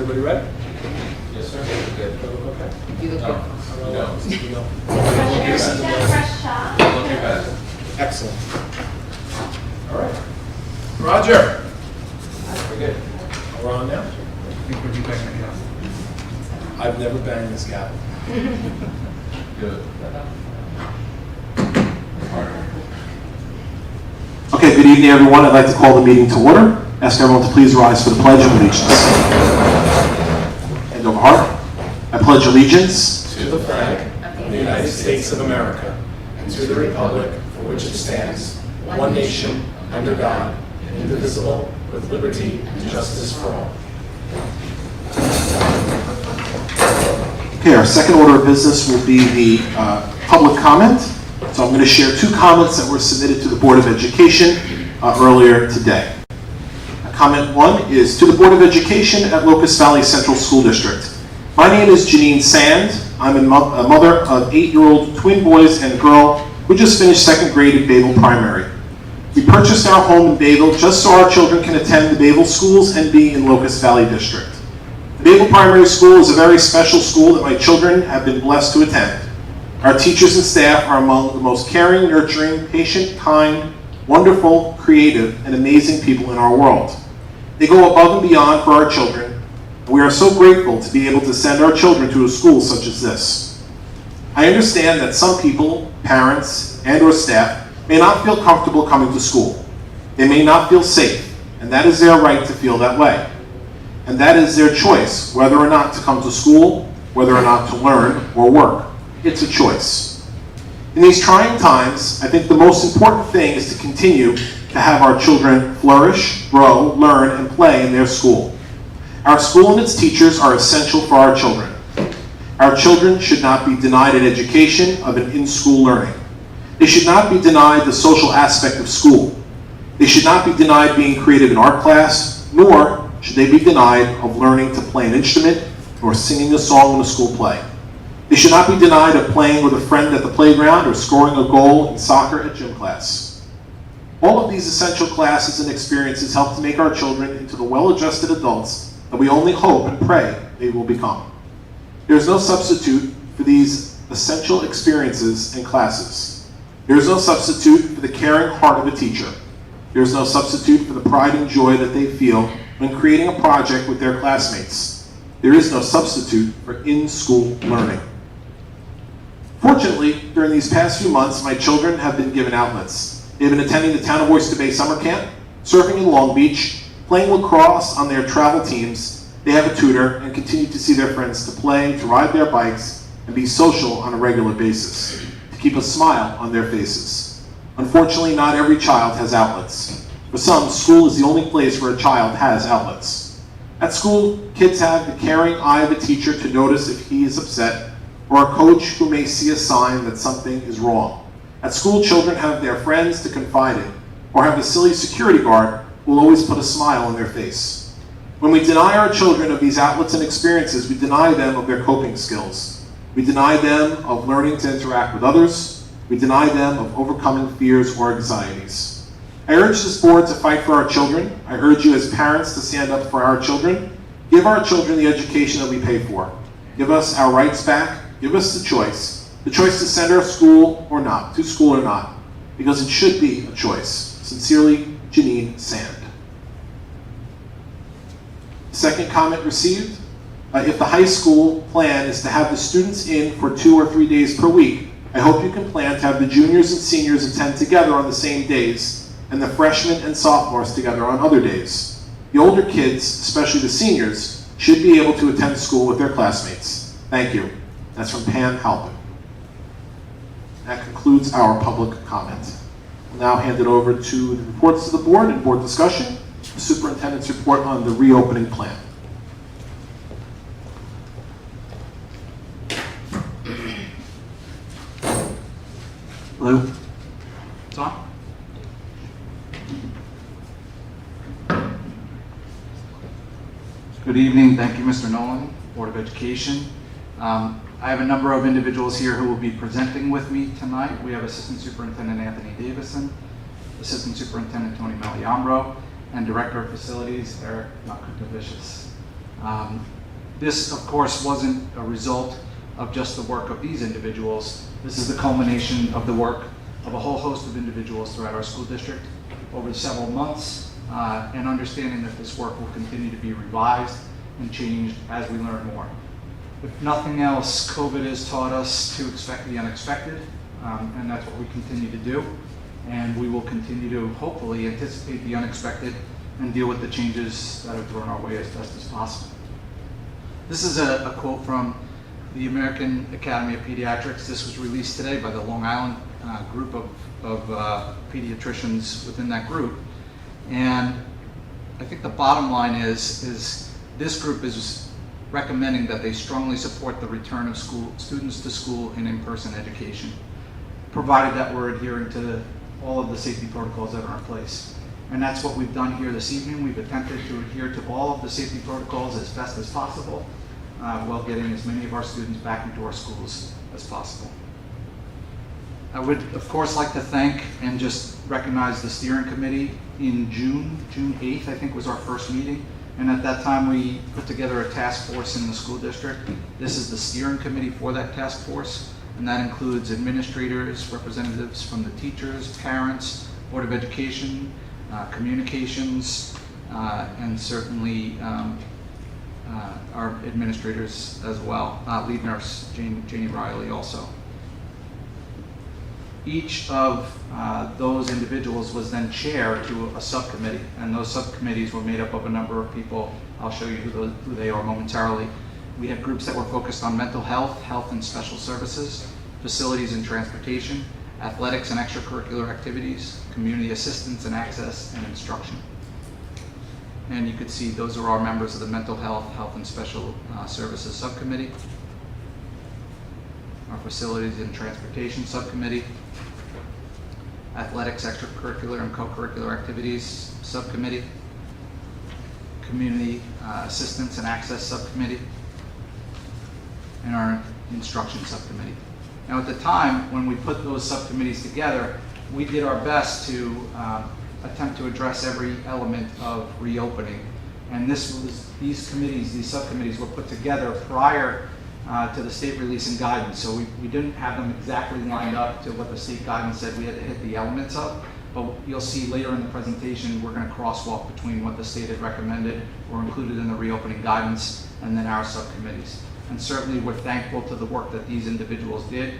everybody ready? Yes, sir. Good. Okay. You look good. Fresh shot. Look your best. Excellent. All right. Roger. We're good. We're on now. I think we'll be back now. I've never banged this gavel. Good. Okay, good evening, everyone. I'd like to call the meeting to order. Ask everyone to please rise for the Pledge of Allegiance. Hand over heart. I pledge allegiance To the flag of the United States of America and to the republic for which it stands, one nation, under God, indivisible, with liberty and justice for all. Okay, our second order of business will be the public comment. So I'm going to share two comments that were submitted to the Board of Education earlier today. Comment one is to the Board of Education at Locust Valley Central School District. My name is Janine Sand. I'm a mother of 8-year-old twin boys and a girl who just finished second grade at Bayville Primary. We purchased our home in Bayville just so our children can attend the Bayville schools and be in Locust Valley District. The Bayville Primary School is a very special school that my children have been blessed to attend. Our teachers and staff are among the most caring, nurturing, patient, kind, wonderful, creative, and amazing people in our world. They go above and beyond for our children, and we are so grateful to be able to send our children to a school such as this. I understand that some people, parents, and or staff may not feel comfortable coming to school. They may not feel safe, and that is their right to feel that way. And that is their choice, whether or not to come to school, whether or not to learn or work. It's a choice. In these trying times, I think the most important thing is to continue to have our children flourish, grow, learn, and play in their school. Our school and its teachers are essential for our children. Our children should not be denied an education of an in-school learning. They should not be denied the social aspect of school. They should not be denied being creative in art class, nor should they be denied of learning to play an instrument or singing a song in a school play. They should not be denied of playing with a friend at the playground or scoring a goal in soccer at gym class. All of these essential classes and experiences help to make our children into the well-adjusted adults that we only hope and pray they will become. There is no substitute for these essential experiences and classes. There is no substitute for the caring heart of a teacher. There is no substitute for the pride and joy that they feel when creating a project with their classmates. There is no substitute for in-school learning. Fortunately, during these past few months, my children have been given outlets. They've been attending the Town of Oyster Bay Summer Camp, surfing in Long Beach, playing lacrosse on their travel teams. They have a tutor and continue to see their friends to play, to ride their bikes, and be social on a regular basis, to keep a smile on their faces. Unfortunately, not every child has outlets. For some, school is the only place where a child has outlets. At school, kids have the caring eye of a teacher to notice if he is upset, or a coach who may see a sign that something is wrong. At school, children have their friends to confide in, or have a silly security guard who will always put a smile on their face. When we deny our children of these outlets and experiences, we deny them of their coping skills. We deny them of learning to interact with others. We deny them of overcoming fears or anxieties. I urge this board to fight for our children. I urge you as parents to stand up for our children. Give our children the education that we pay for. Give us our rights back. Give us the choice to send our school or not, to school or not, because it should be a choice. Sincerely, Janine Sand. Second comment received, if the high school plan is to have the students in for 2 or 3 days per week, I hope you can plan to have the juniors and seniors attend together on the same days, and the freshmen and sophomores together on other days. The older kids, especially the seniors, should be able to attend school with their classmates. Thank you. That's from Pam Halpin. That concludes our public comment. We'll now hand it over to the reports to the board and board discussion. The superintendent's report on the reopening plan. Hello? It's on? Good evening. Thank you, Mr. Nolan, Board of Education. I have a number of individuals here who will be presenting with me tonight. We have Assistant Superintendent Anthony Davison, Assistant Superintendent Tony Maliambro, and Director of Facilities Eric Nakutavicius. This, of course, wasn't a result of just the work of these individuals. This is the culmination of the work of a whole host of individuals throughout our school district over several months, and understanding that this work will continue to be revised and changed as we learn more. If nothing else, COVID has taught us to expect the unexpected, and that's what we continue to do. And we will continue to hopefully anticipate the unexpected and deal with the changes that are thrown our way as best as possible. This is a quote from the American Academy of Pediatrics. This was released today by the Long Island group of pediatricians within that group. And I think the bottom line is this group is recommending that they strongly support the return of students to school and in-person education, provided that we're adhering to all of the safety protocols that are in place. And that's what we've done here this evening. We've attempted to adhere to all of the safety protocols as best as possible, while getting as many of our students back into our schools as possible. I would, of course, like to thank and just recognize the steering committee. In June 8th, I think, was our first meeting. And at that time, we put together a task force in the school district. This is the steering committee for that task force. And that includes administrators, representatives from the teachers, parents, Board of Education, communications, and certainly our administrators as well. Lead nurse Janie Riley also. Each of those individuals was then chair to a subcommittee, and those subcommittees were made up of a number of people. I'll show you who they are momentarily. We had groups that were focused on mental health, health and special services, facilities and transportation, athletics and extracurricular activities, community assistance and access, and instruction. And you can see those are our members of the mental health, health and special services subcommittee, our facilities and transportation subcommittee, athletics, extracurricular and co-curricular activities subcommittee, community assistance and access subcommittee, and our instruction subcommittee. Now, at the time when we put those subcommittees together, we did our best to attempt to address every element of reopening. And these subcommittees were put together prior to the state releasing guidance. So we didn't have them exactly lined up to what the state guidance said we had to hit the elements of. But you'll see later in the presentation, we're going to crosswalk between what the state had recommended or included in the reopening guidance and then our subcommittees. And certainly we're thankful to the work that these individuals did.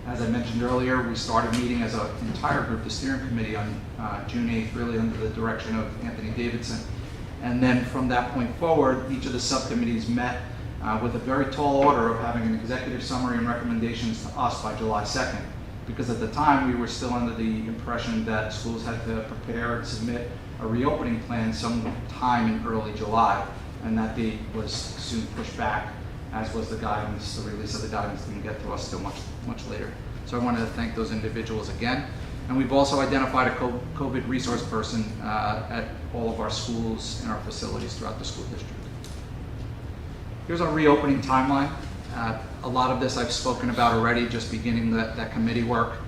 As I mentioned earlier, we started meeting as an entire group, the steering committee, on June 8th, really under the direction of Anthony Davidson. And then from that point forward, each of the subcommittees met with a very tall order of having an executive summary and recommendations to us by July 2nd. Because at the time, we were still under the impression that schools had to prepare and submit a reopening plan sometime in early July. And that date was soon pushed back, as was the guidance. The release of the guidance didn't get to us till much later. So I wanted to thank those individuals again. And we've also identified a COVID resource person at all of our schools and our facilities throughout the school district. Here's our reopening timeline. A lot of this I've spoken about already, just beginning that committee work.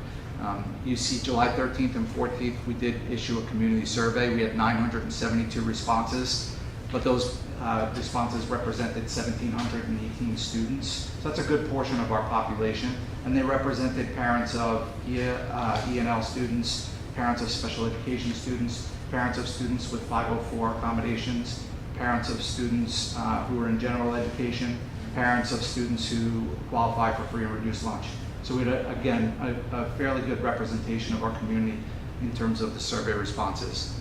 You see July 13th and 14th, we did issue a community survey. We had 972 responses, but those responses represented 1,718 students. So that's a good portion of our population. And they represented parents of E&L students, parents of special education students, parents of students with 504 accommodations, parents of students who are in general education, parents of students who qualify for free and reduced lunch. So we had, again, a fairly good representation of our community in terms of the survey responses.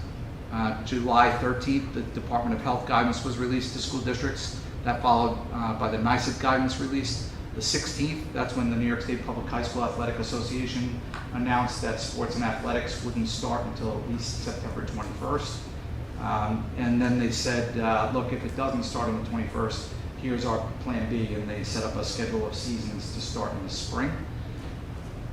July 13th, the Department of Health guidance was released to school districts. That followed by the NYSED guidance released. The 16th, that's when the New York State Public High School Athletic Association announced that sports and athletics wouldn't start until at least September 21st. And then they said, look, if it doesn't start on the 21st, here's our plan B, and they set up a schedule of seasons to start in the spring.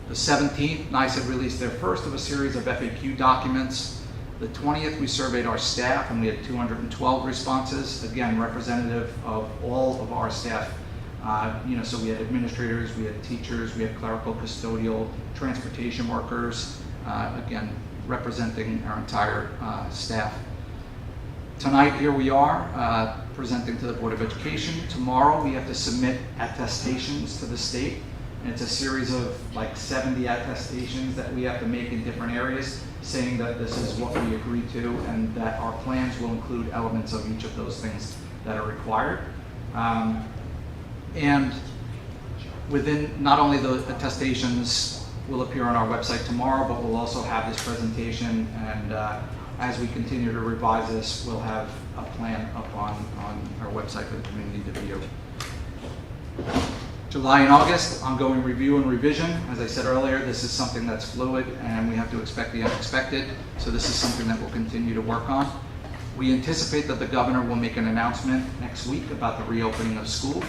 The 17th, NYSED released their first of a series of FAQ documents. The 20th, we surveyed our staff, and we had 212 responses, again, representative of all of our staff. So we had administrators, we had teachers, we had clerical, custodial, transportation workers, again, representing our entire staff. tonight, here we are, presenting to the Board of Education. Tomorrow, we have to submit attestations to the state. And it's a series of like 70 attestations that we have to make in different areas, saying that this is what we agree to and that our plans will include elements of each of those things that are required. And within, not only the attestations will appear on our website tomorrow, but we'll also have this presentation, and as we continue to revise this, we'll have a plan up on our website for the community to view. July and August, ongoing review and revision. As I said earlier, this is something that's fluid and we have to expect the unexpected, so this is something that we'll continue to work on. We anticipate that the governor will make an announcement next week about the reopening of school,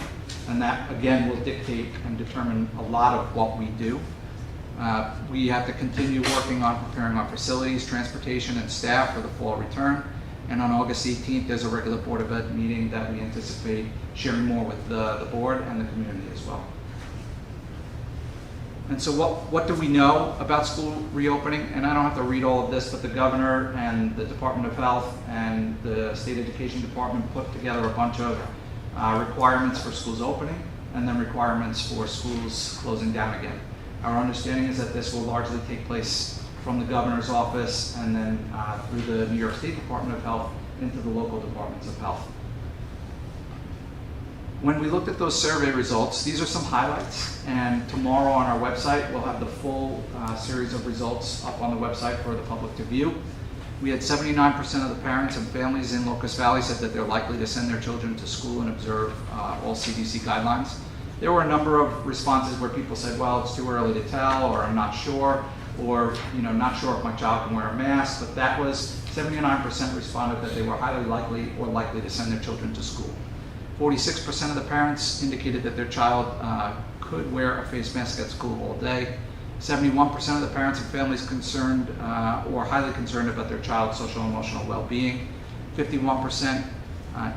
and that again will dictate and determine a lot of what we do. We have to continue working on preparing our facilities, transportation, and staff for the fall return. And on August 18th, there's a regular Board of Ed meeting that we anticipate sharing more with the board and the community as well. And so what do we know about school reopening? And I don't have to read all of this, but the governor and the Department of Health and the State Education Department put together a bunch of requirements for schools opening and then requirements for schools closing down again. Our understanding is that this will largely take place from the governor's office and then through the New York State Department of Health into the local departments of health. When we looked at those survey results, these are some highlights, and tomorrow on our website we'll have the full series of results up on the website for the public to view. We had 79% of the parents and families in Locust Valley said that they're likely to send their children to school and observe all CDC guidelines. There were a number of responses where people said, well, it's too early to tell, or I'm not sure, or not sure if my child can wear a mask, but that was 79% responded that they were highly likely or likely to send their children to school. 46% of the parents indicated that their child could wear a face mask at school all day. 71% of the parents and families concerned or highly concerned about their child's social and emotional well-being. 51%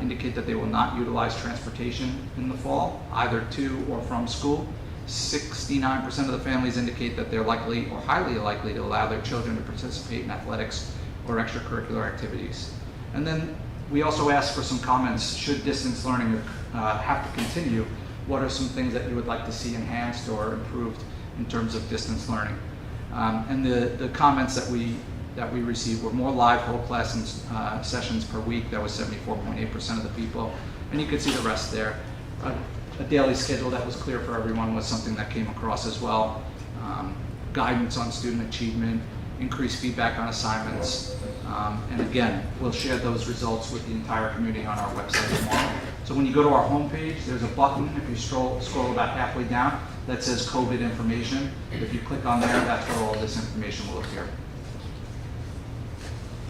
indicate that they will not utilize transportation in the fall, either to or from school. 69% of the families indicate that they're likely or highly likely to allow their children to participate in athletics or extracurricular activities. And then we also asked for some comments. Should distance learning have to continue? What are some things that you would like to see enhanced or improved in terms of distance learning? And the comments that we received were more live whole class sessions per week. That was 74.8% of the people. And you could see the rest there. A daily schedule that was clear for everyone was something that came across as well. Guidance on student achievement, increased feedback on assignments, and again, we'll share those results with the entire community on our website tomorrow. So when you go to our homepage, there's a button, if you scroll about halfway down, that says COVID information. If you click on there, that's where all this information will appear.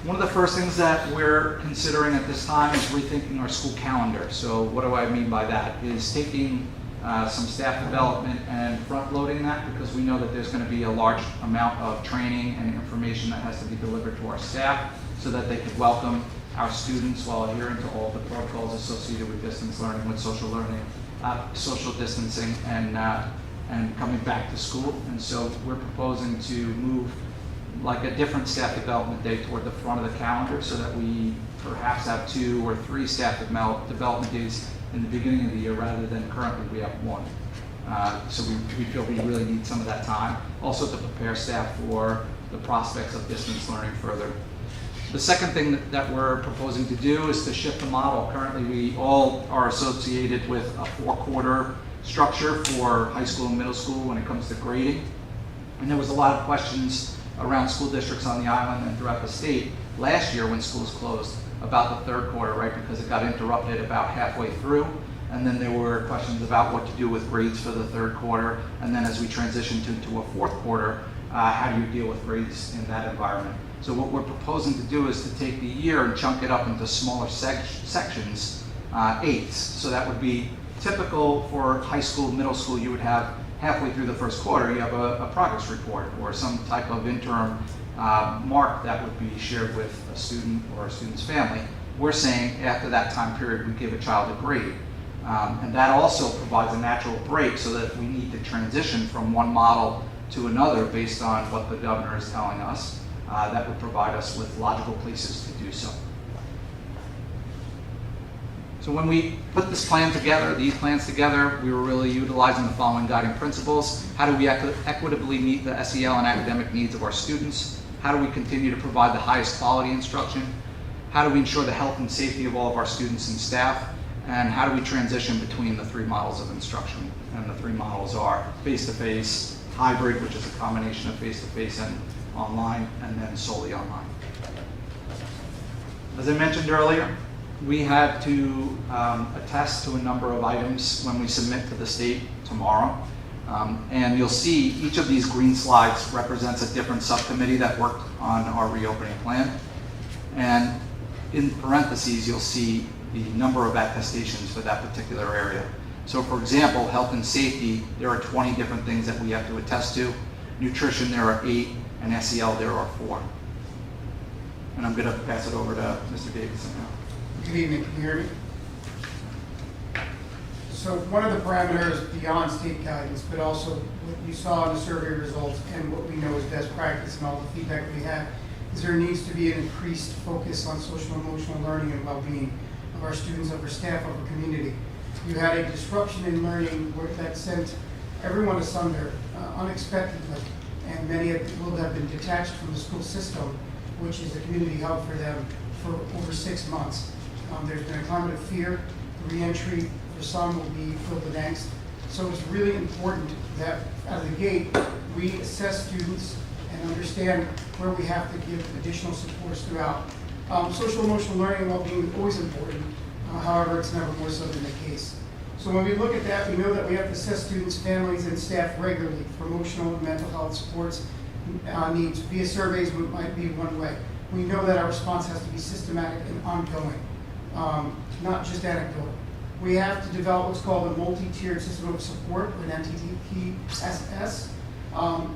One of the first things that we're considering at this time is rethinking our school calendar. So what do I mean by that? Is taking some staff development and front-loading that, because we know that there's going to be a large amount of training and information that has to be delivered to our staff so that they could welcome our students while adhering to all the protocols associated with distance learning, with social learning, social distancing, and coming back to school. And so we're proposing to move like a different staff development day toward the front of the calendar so that we perhaps have 2 or 3 staff development days in the beginning of the year rather than currently we have 1. So we feel we really need some of that time. Also to prepare staff for the prospects of distance learning further. The second thing that we're proposing to do is to shift the model. Currently we all are associated with a 4-quarter structure for high school and middle school when it comes to grading. And there was a lot of questions around school districts on the island and throughout the state last year when schools closed about the 3rd quarter, right? Because it got interrupted about halfway through. And then there were questions about what to do with grades for the 3rd quarter. And then as we transitioned into a 4th quarter, how do you deal with grades in that environment? So what we're proposing to do is to take the year and chunk it up into smaller sections, 8ths. So that would be typical for high school, middle school. You would have halfway through the 1st quarter, you have a progress report or some type of interim mark that would be shared with a student or a student's family. We're saying after that time period, we give a child a grade. And that also provides a natural break so that if we need to transition from one model to another based on what the governor is telling us, that would provide us with logical places to do so. So when we put this plan together, these plans together, we were really utilizing the following guiding principles. How do we equitably meet the SEL and academic needs of our students? How do we continue to provide the highest quality instruction? How do we ensure the health and safety of all of our students and staff? And how do we transition between the three models of instruction? And the three models are face-to-face, hybrid, which is a combination of face-to-face and online, and then solely online. As I mentioned earlier, we had to attest to a number of items when we submit to the state tomorrow. And you'll see each of these green slides represents a different subcommittee that worked on our reopening plan. And in parentheses, you'll see the number of attestations for that particular area. So for example, health and safety, there are 20 different things that we have to attest to. Nutrition, there are 8, and SEL, there are 4. And I'm going to pass it over to Mr. Davidson now. Good evening, can you hear me? So one of the parameters beyond state guidance, but also what you saw in the survey results and what we know is best practice and all the feedback we have, is there needs to be an increased focus on social and emotional learning and well-being of our students, of our staff, of our community. You had a disruption in learning that sent everyone asunder unexpectedly, and many will have been detached from the school system, which is a community hub for them for over 6 months. There's been a climate of fear. The re-entry for some will be filled with angst. So it's really important that out of the gate, we assess students and understand where we have to give additional supports throughout. Social emotional learning and well-being is always important. However, it's never more so than the case. So when we look at that, we know that we have to assess students, families, and staff regularly for emotional and mental health supports needs. Via surveys might be one way. We know that our response has to be systematic and ongoing, not just anecdotal. We have to develop what's called a multi-tiered system of support, or an MTTPSS.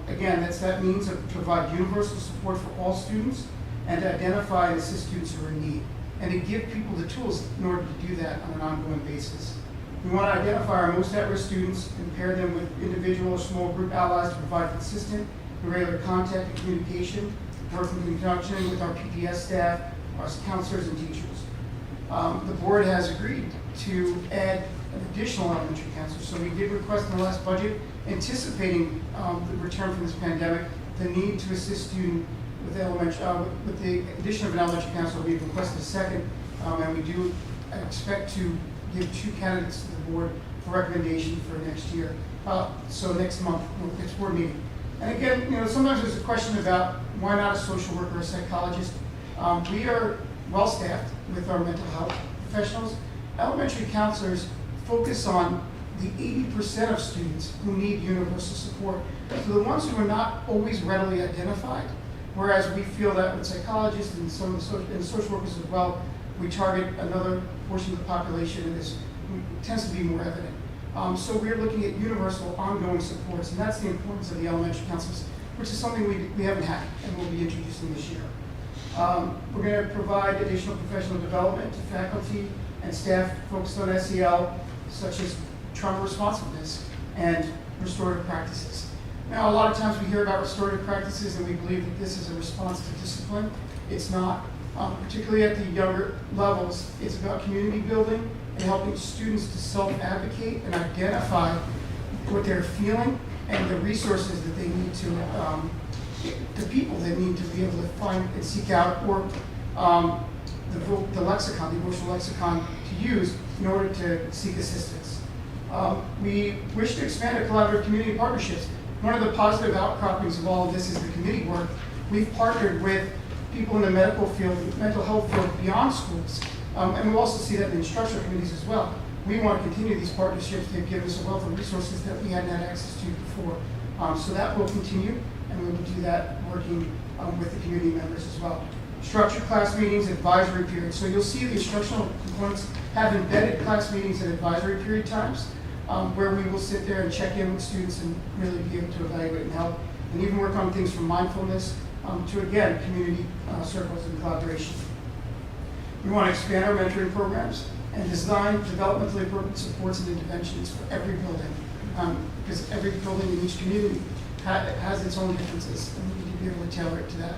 Again, that means to provide universal support for all students and to identify and assist students who are in need, and to give people the tools in order to do that on an ongoing basis. We want to identify our most at-risk students and pair them with individual or small group allies to provide consistent and regular contact and communication, working in conjunction with our PPS staff, our counselors, and teachers. The board has agreed to add an additional elementary counselor. So we did request in the last budget, anticipating the return from this pandemic, the need to assist students with the addition of an elementary counselor. We've requested a second, and we do expect to give 2 candidates to the board for recommendation for next year. So next month, next board meeting. And again, sometimes there's a question about why not a social worker or a psychologist. We are well staffed with our mental health professionals. Elementary counselors focus on the 80% of students who need universal support. So the ones who are not always readily identified, whereas we feel that with psychologists and some of the social workers as well, we target another portion of the population, and this tends to be more evident. So we're looking at universal ongoing supports, and that's the importance of the elementary counselors, which is something we haven't had and we'll be introducing this year. We're going to provide additional professional development to faculty and staff focused on SEL, such as trauma responsiveness and restorative practices. Now, a lot of times we hear about restorative practices and we believe that this is a response to discipline. It's not. Particularly at the younger levels, it's about community building and helping students to self-advocate and identify what they're feeling and the resources that they need to, the people they need to be able to find and seek out, or the lexicon, the emotional lexicon to use in order to seek assistance. We wish to expand our collaborative community partnerships. One of the positive outcroppings of all of this is the committee work. We've partnered with people in the medical field, mental health field beyond schools. And we'll also see that in the instructional committees as well. We want to continue these partnerships. They've given us a wealth of resources that we hadn't had access to before. So that will continue, and we will do that working with the community members as well. Structured class meetings, advisory periods. So you'll see the instructional components have embedded class meetings and advisory period times, where we will sit there and check in with students and really be able to evaluate and help, and even work on things from mindfulness to, again, community circles and collaboration. We want to expand our mentoring programs and design developmentally appropriate supports and interventions for every building, because every building in each community has its own differences, and we need to be able to tailor it to that.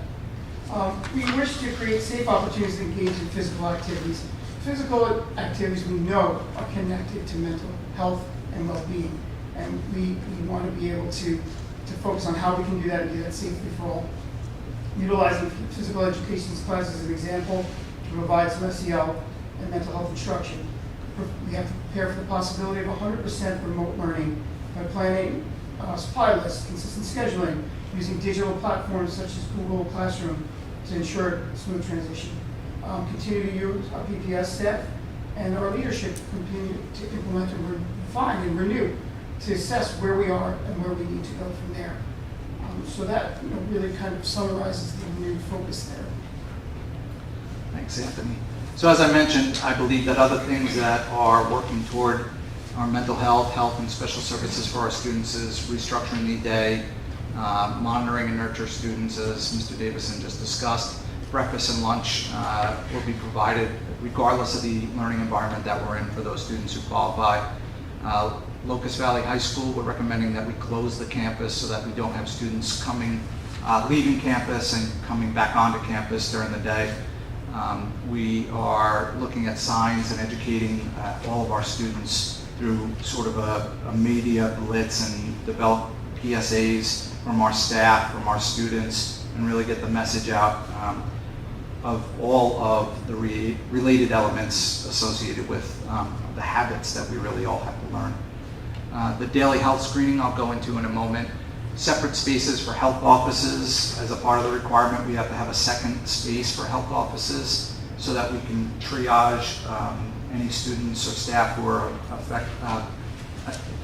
We wish to create safe opportunities to engage in physical activities. physical activities we know are connected to mental health and well-being. And we want to be able to focus on how we can do that and do that safely for all. Utilizing physical education classes as an example to provide some SEL and mental health instruction. We have to prepare for the possibility of 100% remote learning by planning supply lists, consistent scheduling, using digital platforms such as Google Classroom to ensure smooth transition. Continue to use our PPS staff and our leadership to continue to implement and refine and renew to assess where we are and where we need to go from there. So that really kind of summarizes the renewed focus there. Thanks, Anthony. So as I mentioned, I believe that other things that are working toward our mental health and special services for our students is restructuring the day, monitoring and nurture students, as Mr. Davison just discussed. Breakfast and lunch will be provided regardless of the learning environment that we're in for those students who qualify. Locust Valley High School, we're recommending that we close the campus so that we don't have students leaving campus and coming back onto campus during the day. We are looking at signs and educating all of our students through sort of a media blitz and develop PSAs from our staff, from our students, and really get the message out of all of the related elements associated with the habits that we really all have to learn. The daily health screening I'll go into in a moment. Separate spaces for health offices. As a part of the requirement, we have to have a second space for health offices so that we can triage any students or staff who are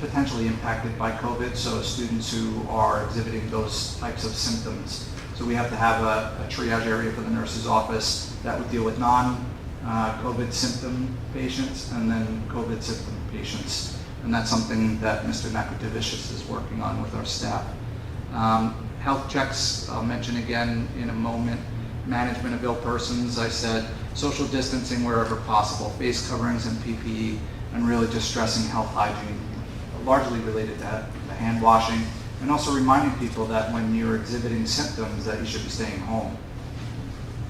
potentially impacted by COVID, so students who are exhibiting those types of symptoms. So we have to have a triage area for the nurse's office that would deal with non-COVID symptom patients and then COVID symptom patients. And that's something that Mr. Nakutavicius is working on with our staff. Health checks, I'll mention again in a moment. Management of ill persons, I said, social distancing wherever possible, face coverings and PPE, and really just stressing health hygiene, largely related to the hand washing, and also reminding people that when you're exhibiting symptoms that you should be staying home.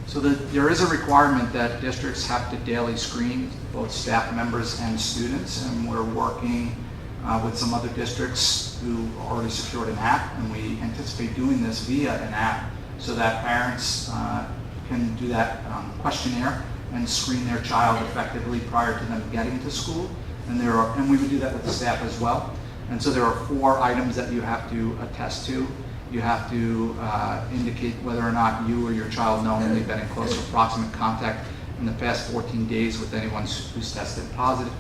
So there is a requirement that districts have to daily screen both staff members and students, and we're working with some other districts who already secured an app, and we anticipate doing this via an app so that parents can do that questionnaire and screen their child effectively prior to them getting to school. And we would do that with the staff as well. And so there are 4 items that you have to attest to. You have to indicate whether or not you or your child knowingly been in close or proximate contact in the past 14 days with anyone who's tested positive.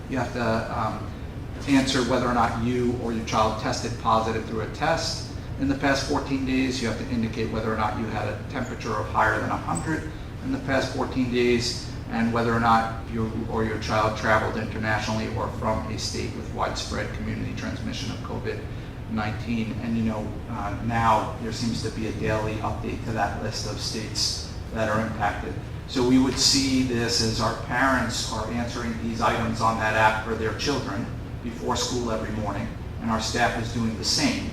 You have to answer whether or not you or your child tested positive through a test in the past 14 days. You have to indicate whether or not you had a temperature of higher than 100 in the past 14 days, and whether or not you or your child traveled internationally or from a state with widespread community transmission of COVID-19. And now there seems to be a daily update to that list of states that are impacted. So we would see this as our parents are answering these items on that app for their children before school every morning, and our staff is doing the same.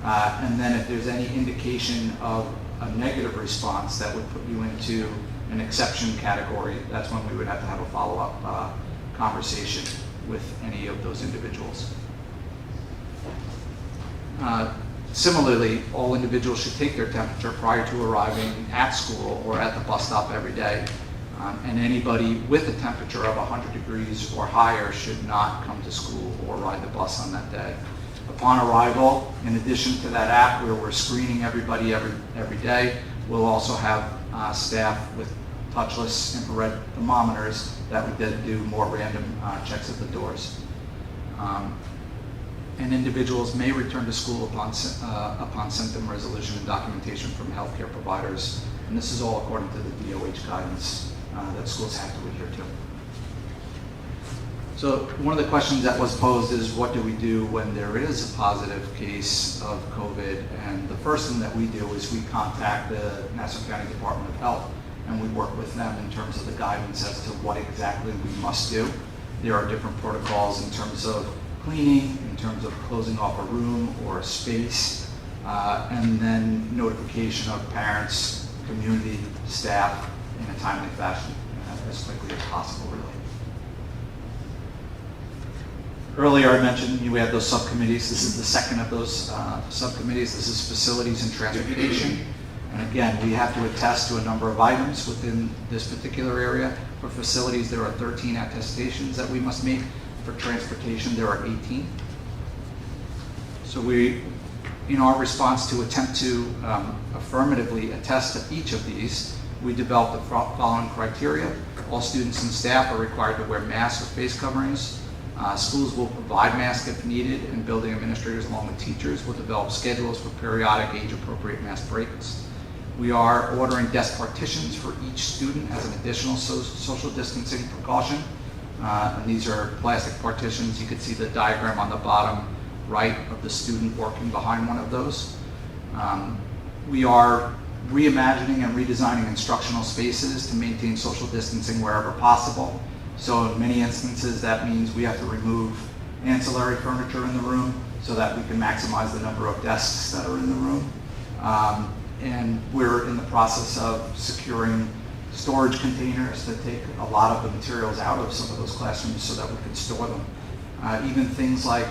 And then if there's any indication of a negative response that would put you into an exception category, that's when we would have to have a follow-up conversation with any of those individuals. Similarly, all individuals should take their temperature prior to arriving at school or at the bus stop every day. And anybody with a temperature of 100 degrees or higher should not come to school or ride the bus on that day. Upon arrival, in addition to that app where we're screening everybody every day, we'll also have staff with touchless infrared thermometers that would then do more random checks at the doors. And individuals may return to school upon symptom resolution and documentation from healthcare providers. And this is all according to the DOH guidance that schools have to adhere to. So one of the questions that was posed is, what do we do when there is a positive case of COVID? And the first thing that we do is we contact the Nassau County Department of Health, and we work with them in terms of the guidance as to what exactly we must do. There are different protocols in terms of cleaning, in terms of closing off a room or a space, and then notification of parents, community, staff in a timely fashion as quickly as possible, really. Earlier I mentioned we had those subcommittees. This is the second of those subcommittees. This is facilities and transportation. And again, we have to attest to a number of items within this particular area. For facilities, there are 13 attestations that we must make. For transportation, there are 18. So we, in our response to attempt to affirmatively attest to each of these, we developed the following criteria. All students and staff are required to wear masks or face coverings. Schools will provide masks if needed, and building administrators along with teachers will develop schedules for periodic age-appropriate mask breaks. We are ordering desk partitions for each student as an additional social distancing precaution. And these are plastic partitions. You can see the diagram on the bottom right of the student working behind one of those. We are reimagining and redesigning instructional spaces to maintain social distancing wherever possible. So in many instances, that means we have to remove ancillary furniture in the room so that we can maximize the number of desks that are in the room. And we're in the process of securing storage containers to take a lot of the materials out of some of those classrooms so that we can store them. Even things like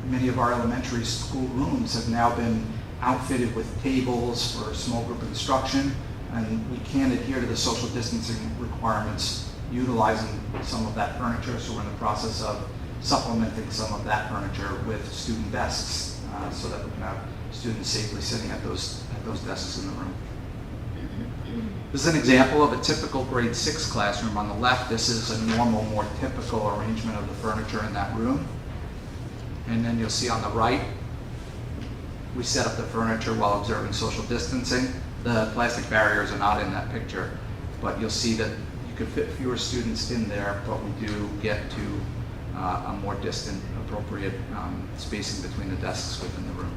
many of our elementary school rooms have now been outfitted with tables for small group instruction, and we can't adhere to the social distancing requirements utilizing some of that furniture, so we're in the process of supplementing some of that furniture with student desks so that we can have students safely sitting at those desks in the room. This is an example of a typical grade 6 classroom. On the left, this is a normal, more typical arrangement of the furniture in that room. And then you'll see on the right, we set up the furniture while observing social distancing. The plastic barriers are not in that picture, but you'll see that you could fit fewer students in there, but we do get to a more distant, appropriate spacing between the desks within the room.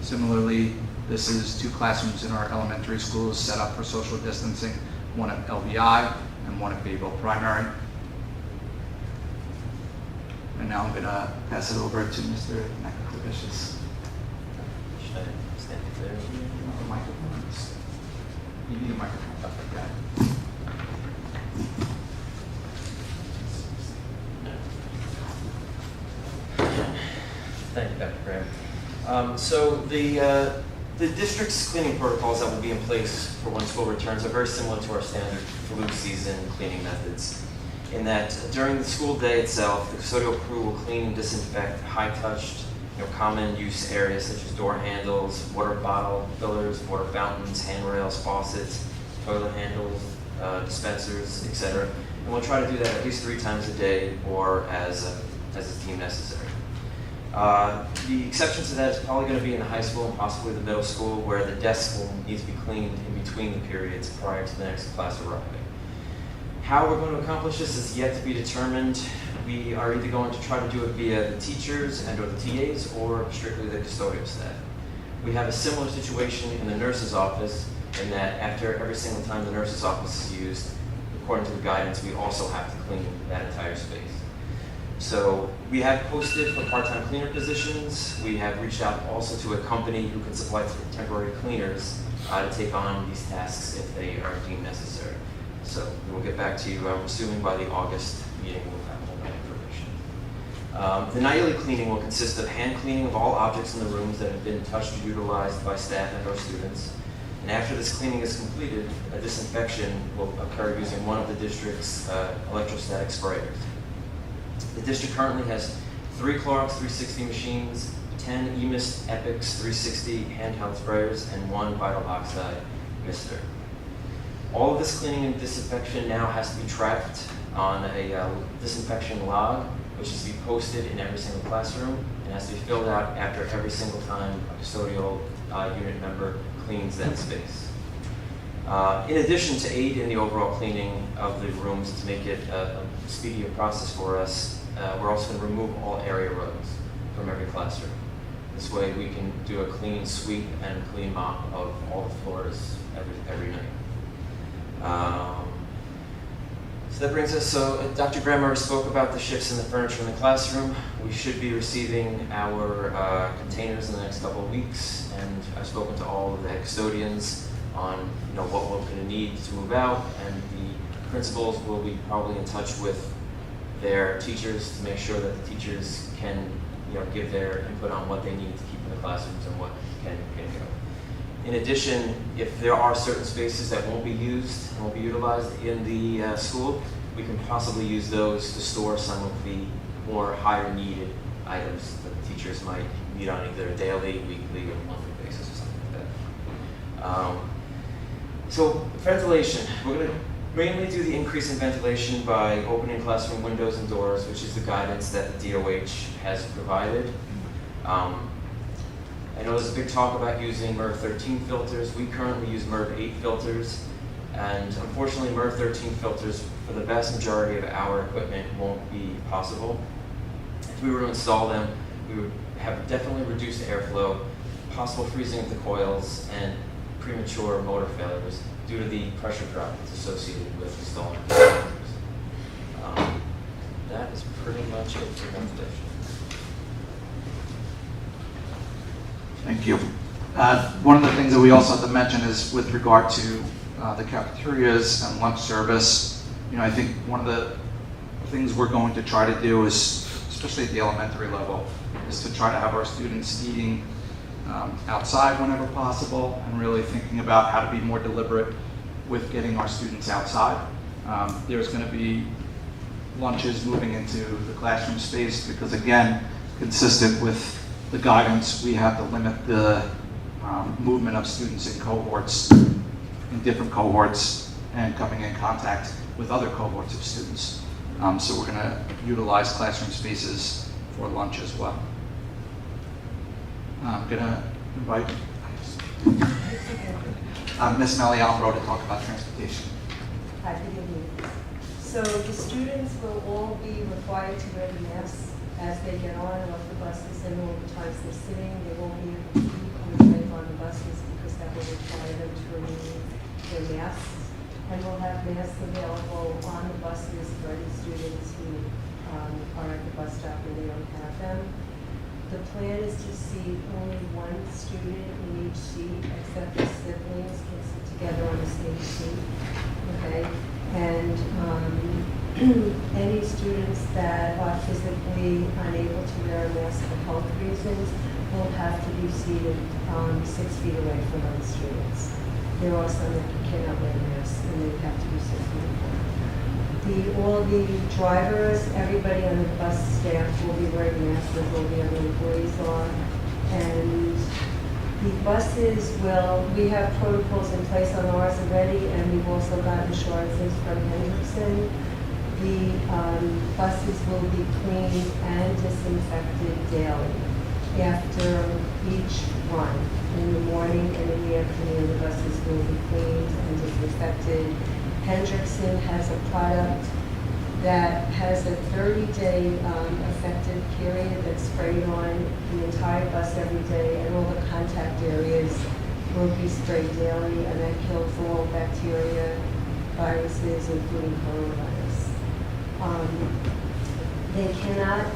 Similarly, this is 2 classrooms in our elementary schools set up for social distancing, one at LVI and one at Bayville Primary. And now I'm going to pass it over to Mr. Nakavicius. Should I stand there? The microphones. You need a microphone. Okay. Thank you, Dr. Graham. So the district's cleaning protocols that will be in place for when school returns are very similar to our standard flu season cleaning methods, in that during the school day itself, the custodial crew will clean and disinfect high-touched, common use areas such as door handles, water bottle fillers, water fountains, handrails, faucets, toilet handles, dispensers, etc. And we'll try to do that at least 3 times a day or as is deemed necessary. The exception to that is probably going to be in the high school and possibly the middle school, where the desks will need to be cleaned in between the periods prior to the next class arriving. How we're going to accomplish this is yet to be determined. We are either going to try to do it via the teachers and or the TAs or strictly the custodial staff. We have a similar situation in the nurse's office, in that after every single time the nurse's office is used, according to the guidance, we also have to clean that entire space. So we have posted for part-time cleaner positions. We have reached out also to a company who can supply temporary cleaners to take on these tasks if they are deemed necessary. So we'll get back to you, I'm assuming by the August meeting we'll have all that information. The nightly cleaning will consist of hand cleaning of all objects in the rooms that have been touched or utilized by staff and or students. And after this cleaning is completed, a disinfection will occur using one of the district's electrostatic sprayers. The district currently has 3 Clorox 360 machines, 10 eMist Epics 360 handheld sprayers, and 1 Vital Oxide mister. All of this cleaning and disinfection now has to be tracked on a disinfection log, which is to be posted in every single classroom and has to be filled out after every single time a custodial unit member cleans that space. In addition to aid in the overall cleaning of the rooms to make it a speedier process for us, we're also going to remove all area rugs from every classroom. This way we can do a clean sweep and clean mop of all the floors every night. So that brings us, so Dr. Graham already spoke about the shifts in the furniture in the classroom. We should be receiving our containers in the next couple of weeks, and I've spoken to all of the head custodians on what we're going to need to move out, and the Principals will be probably in touch with their teachers to make sure that the teachers can, give their input on what they need to keep in the classrooms and what can go. In addition, if there are certain spaces that won't be used and won't be utilized in the school, we can possibly use those to store some of the more higher needed items that the teachers might need on either a daily, weekly, or monthly basis or something like that. So ventilation, we're going to mainly do the increase in ventilation by opening classroom windows and doors, which is the guidance that the DOH has provided. I know there's a big talk about using MERV 13 filters. We currently use MERV 8 filters, and unfortunately MERV 13 filters for the vast majority of our equipment won't be possible. If we were to install them, we would have definitely reduced airflow, possible freezing of the coils, and premature motor failures due to the pressure drop that's associated with installing filters. That is pretty much it for ventilation. Thank you. One of the things that we also have to mention is with regard to the cafeterias and lunch service. I think one of the things we're going to try to do is, especially at the elementary level, is to try to have our students eating outside whenever possible, and really thinking about how to be more deliberate with getting our students outside. There's going to be lunches moving into the classroom space because, again, consistent with the guidance, we have to limit the movement of students in cohorts, in different cohorts, and coming in contact with other cohorts of students. So we're going to utilize classroom spaces for lunch as well. I'm going to invite Ms. Maliambro to talk about transportation. Hi, good evening. So the students will all be required to wear the masks as they get on and off the buses, and all the times they're sitting. They won't be able to eat on the plane on the buses because that will require them to remove their masks. And we'll have masks available on the buses for any students who are at the bus stop and they don't have them. The plan is to seat only one student in each seat, except the siblings can sit together on the same seat. Okay, and any students that are physically unable to wear a mask for health reasons will have to be seated 6 feet away from other students. There are some that cannot wear masks, and they have to be 6 feet apart. All the drivers, everybody on the bus staff will be wearing masks, as all the other employees are. And the buses we have protocols in place on ours already, and we've also gotten assurances from Hendrickson. The buses will be cleaned and disinfected daily after each run. In the morning and in the afternoon, the buses will be cleaned and disinfected. Hendrickson has a product that has a 30-day effective period that's sprayed on the entire bus every day, and all the contact areas will be sprayed daily, and that kills all bacteria, viruses, including coronavirus. They cannot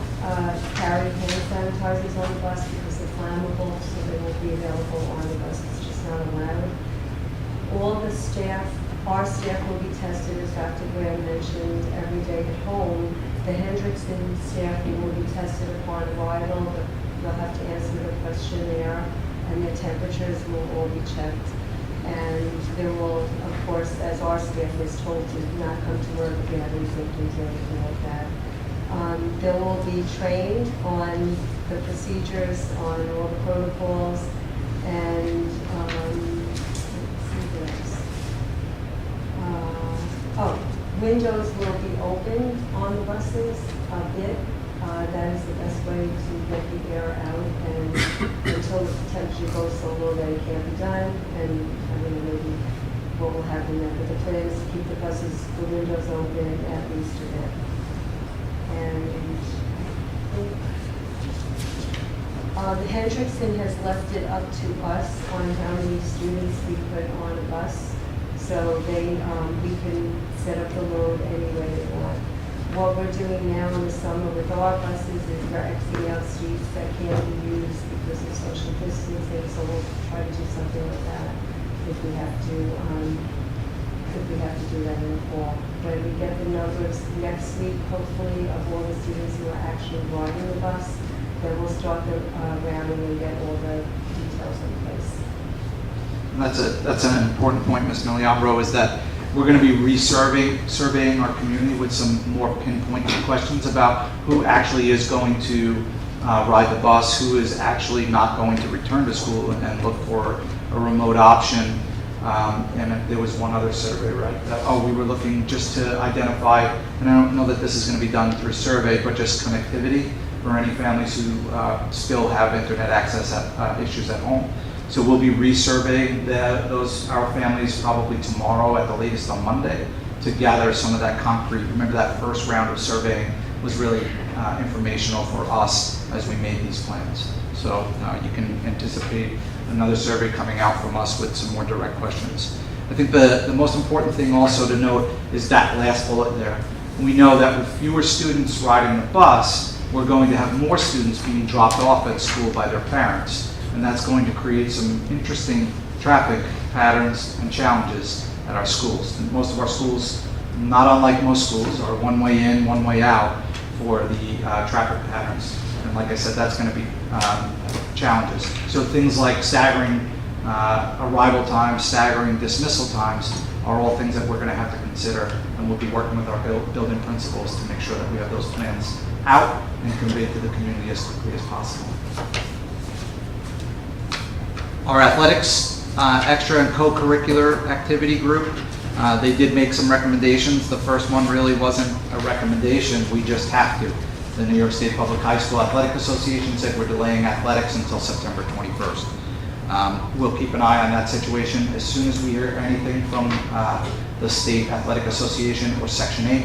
carry hand sanitizers on the bus because they're flammable, so they won't be available on the bus. It's just not allowed. All the staff, our staff will be tested, as Dr. Graham mentioned, every day at home. The Hendrickson staff will be tested upon arrival, but they'll have to answer the questionnaire, and their temperatures will all be checked. And there will, of course, as our staff is told, to not come to work if you have any symptoms or anything like that. They will be trained on the procedures, on all the protocols, and windows will be open on the buses a bit. That is the best way to get the air out, and until the temperature goes so low that it can't be done, and I don't know maybe what will happen then. But the plan is to keep the buses, the windows open at least a bit. And the Hendrickson has left it up to us on how many students we put on a bus, so we can set up the load any way they want. What we're doing now in the summer with our buses is we're Xing out seats that can't be used because of social distancing, so we'll try to do something like that if we have to. if we have to do that in the fall. When we get the numbers next week, hopefully, of all the students who are actually riding the bus, then we'll start the rounding and get all the details in place. That's an important point, Ms. Miliambro, is that we're going to be surveying our community with some more pinpointed questions about who actually is going to ride the bus, who is actually not going to return to school and look for a remote option. And there was one other survey, right? We were looking just to identify, and I don't know that this is going to be done through survey, but just connectivity for any families who still have internet access issues at home. So we'll be resurveying our families probably tomorrow at the latest on Monday to gather some of that concrete. Remember, that first round of surveying was really informational for us as we made these plans. So you can anticipate another survey coming out from us with some more direct questions. I think the most important thing also to note is that last bullet there. We know that with fewer students riding the bus, we're going to have more students being dropped off at school by their parents. And that's going to create some interesting traffic patterns and challenges at our schools. And most of our schools, not unlike most schools, are one way in, one way out for the traffic patterns. And like I said, that's going to be challenges. So things like staggering arrival times, staggering dismissal times are all things that we're going to have to consider, and we'll be working with our building principals to make sure that we have those plans out and conveyed to the community as quickly as possible. Our athletics, extra and co-curricular activity group, they did make some recommendations. The first one really wasn't a recommendation, we just have to. The New York State Public High School Athletic Association said we're delaying athletics until September 21st. We'll keep an eye on that situation. As soon as we hear anything from the State Athletic Association or Section 8,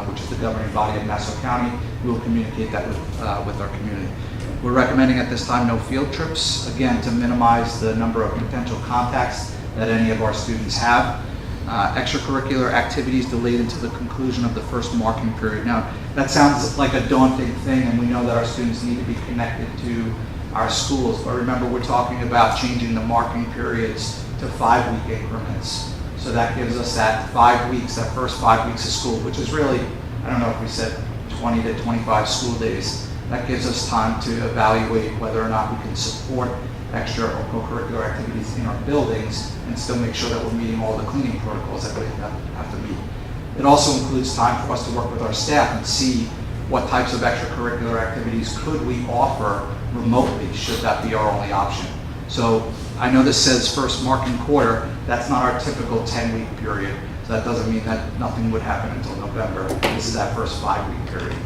which is the governing body of Nassau County, we will communicate that with our community. We're recommending at this time no field trips, again, to minimize the number of potential contacts that any of our students have. Extracurricular activities delayed until the conclusion of the first marking period. Now, that sounds like a daunting thing, and we know that our students need to be connected to our schools, but remember, we're talking about changing the marking periods to 5-week increments. So that gives us that 5 weeks, that first 5 weeks of school, which is really, I don't know if we said 20 to 25 school days. That gives us time to evaluate whether or not we can support extra or co-curricular activities in our buildings and still make sure that we're meeting all the cleaning protocols that we have to meet. It also includes time for us to work with our staff and see what types of extracurricular activities could we offer remotely, should that be our only option. So I know this says first marking quarter, that's not our typical 10-week period. So that doesn't mean that nothing would happen until November. This is that first 5-week period.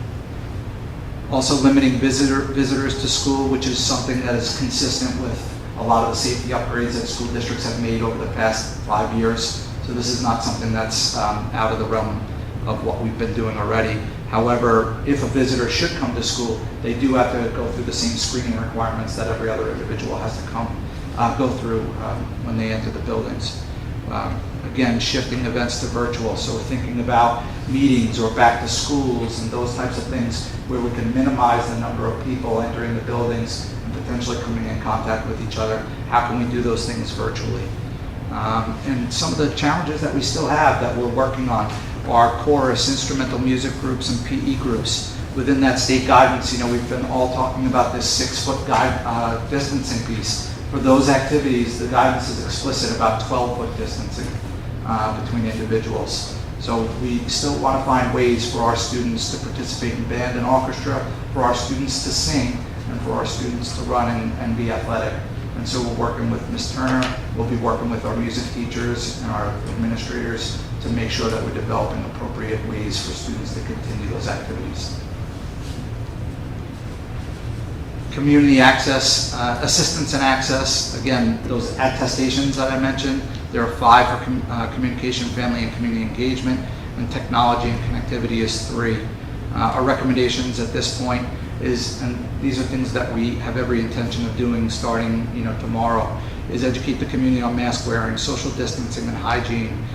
Also limiting visitors to school, which is something that is consistent with a lot of the safety upgrades that school districts have made over the past 5 years. So this is not something that's out of the realm of what we've been doing already. However, if a visitor should come to school, they do have to go through the same screening requirements that every other individual has to go through when they enter the buildings. Again, shifting events to virtual, so thinking about meetings or back to schools and those types of things where we can minimize the number of people entering the buildings and potentially coming in contact with each other. How can we do those things virtually? And some of the challenges that we still have that we're working on are chorus, instrumental music groups, and PE groups. Within that state guidance, we've been all talking about this 6-foot distancing piece. For those activities, the guidance is explicit about 12-foot distancing between individuals. So we still want to find ways for our students to participate in band and orchestra, for our students to sing, and for our students to run and be athletic. And so we're working with Ms. Turner, we'll be working with our music teachers and our administrators to make sure that we're developing appropriate ways for students to continue those activities. Community access, assistance and access, again, those attestations that I mentioned, there are 5 for communication, family, and community engagement, and technology and connectivity is 3. Our recommendations at this point is, and these are things that we have every intention of doing starting tomorrow, is educate the community on mask wearing, social distancing, and hygiene.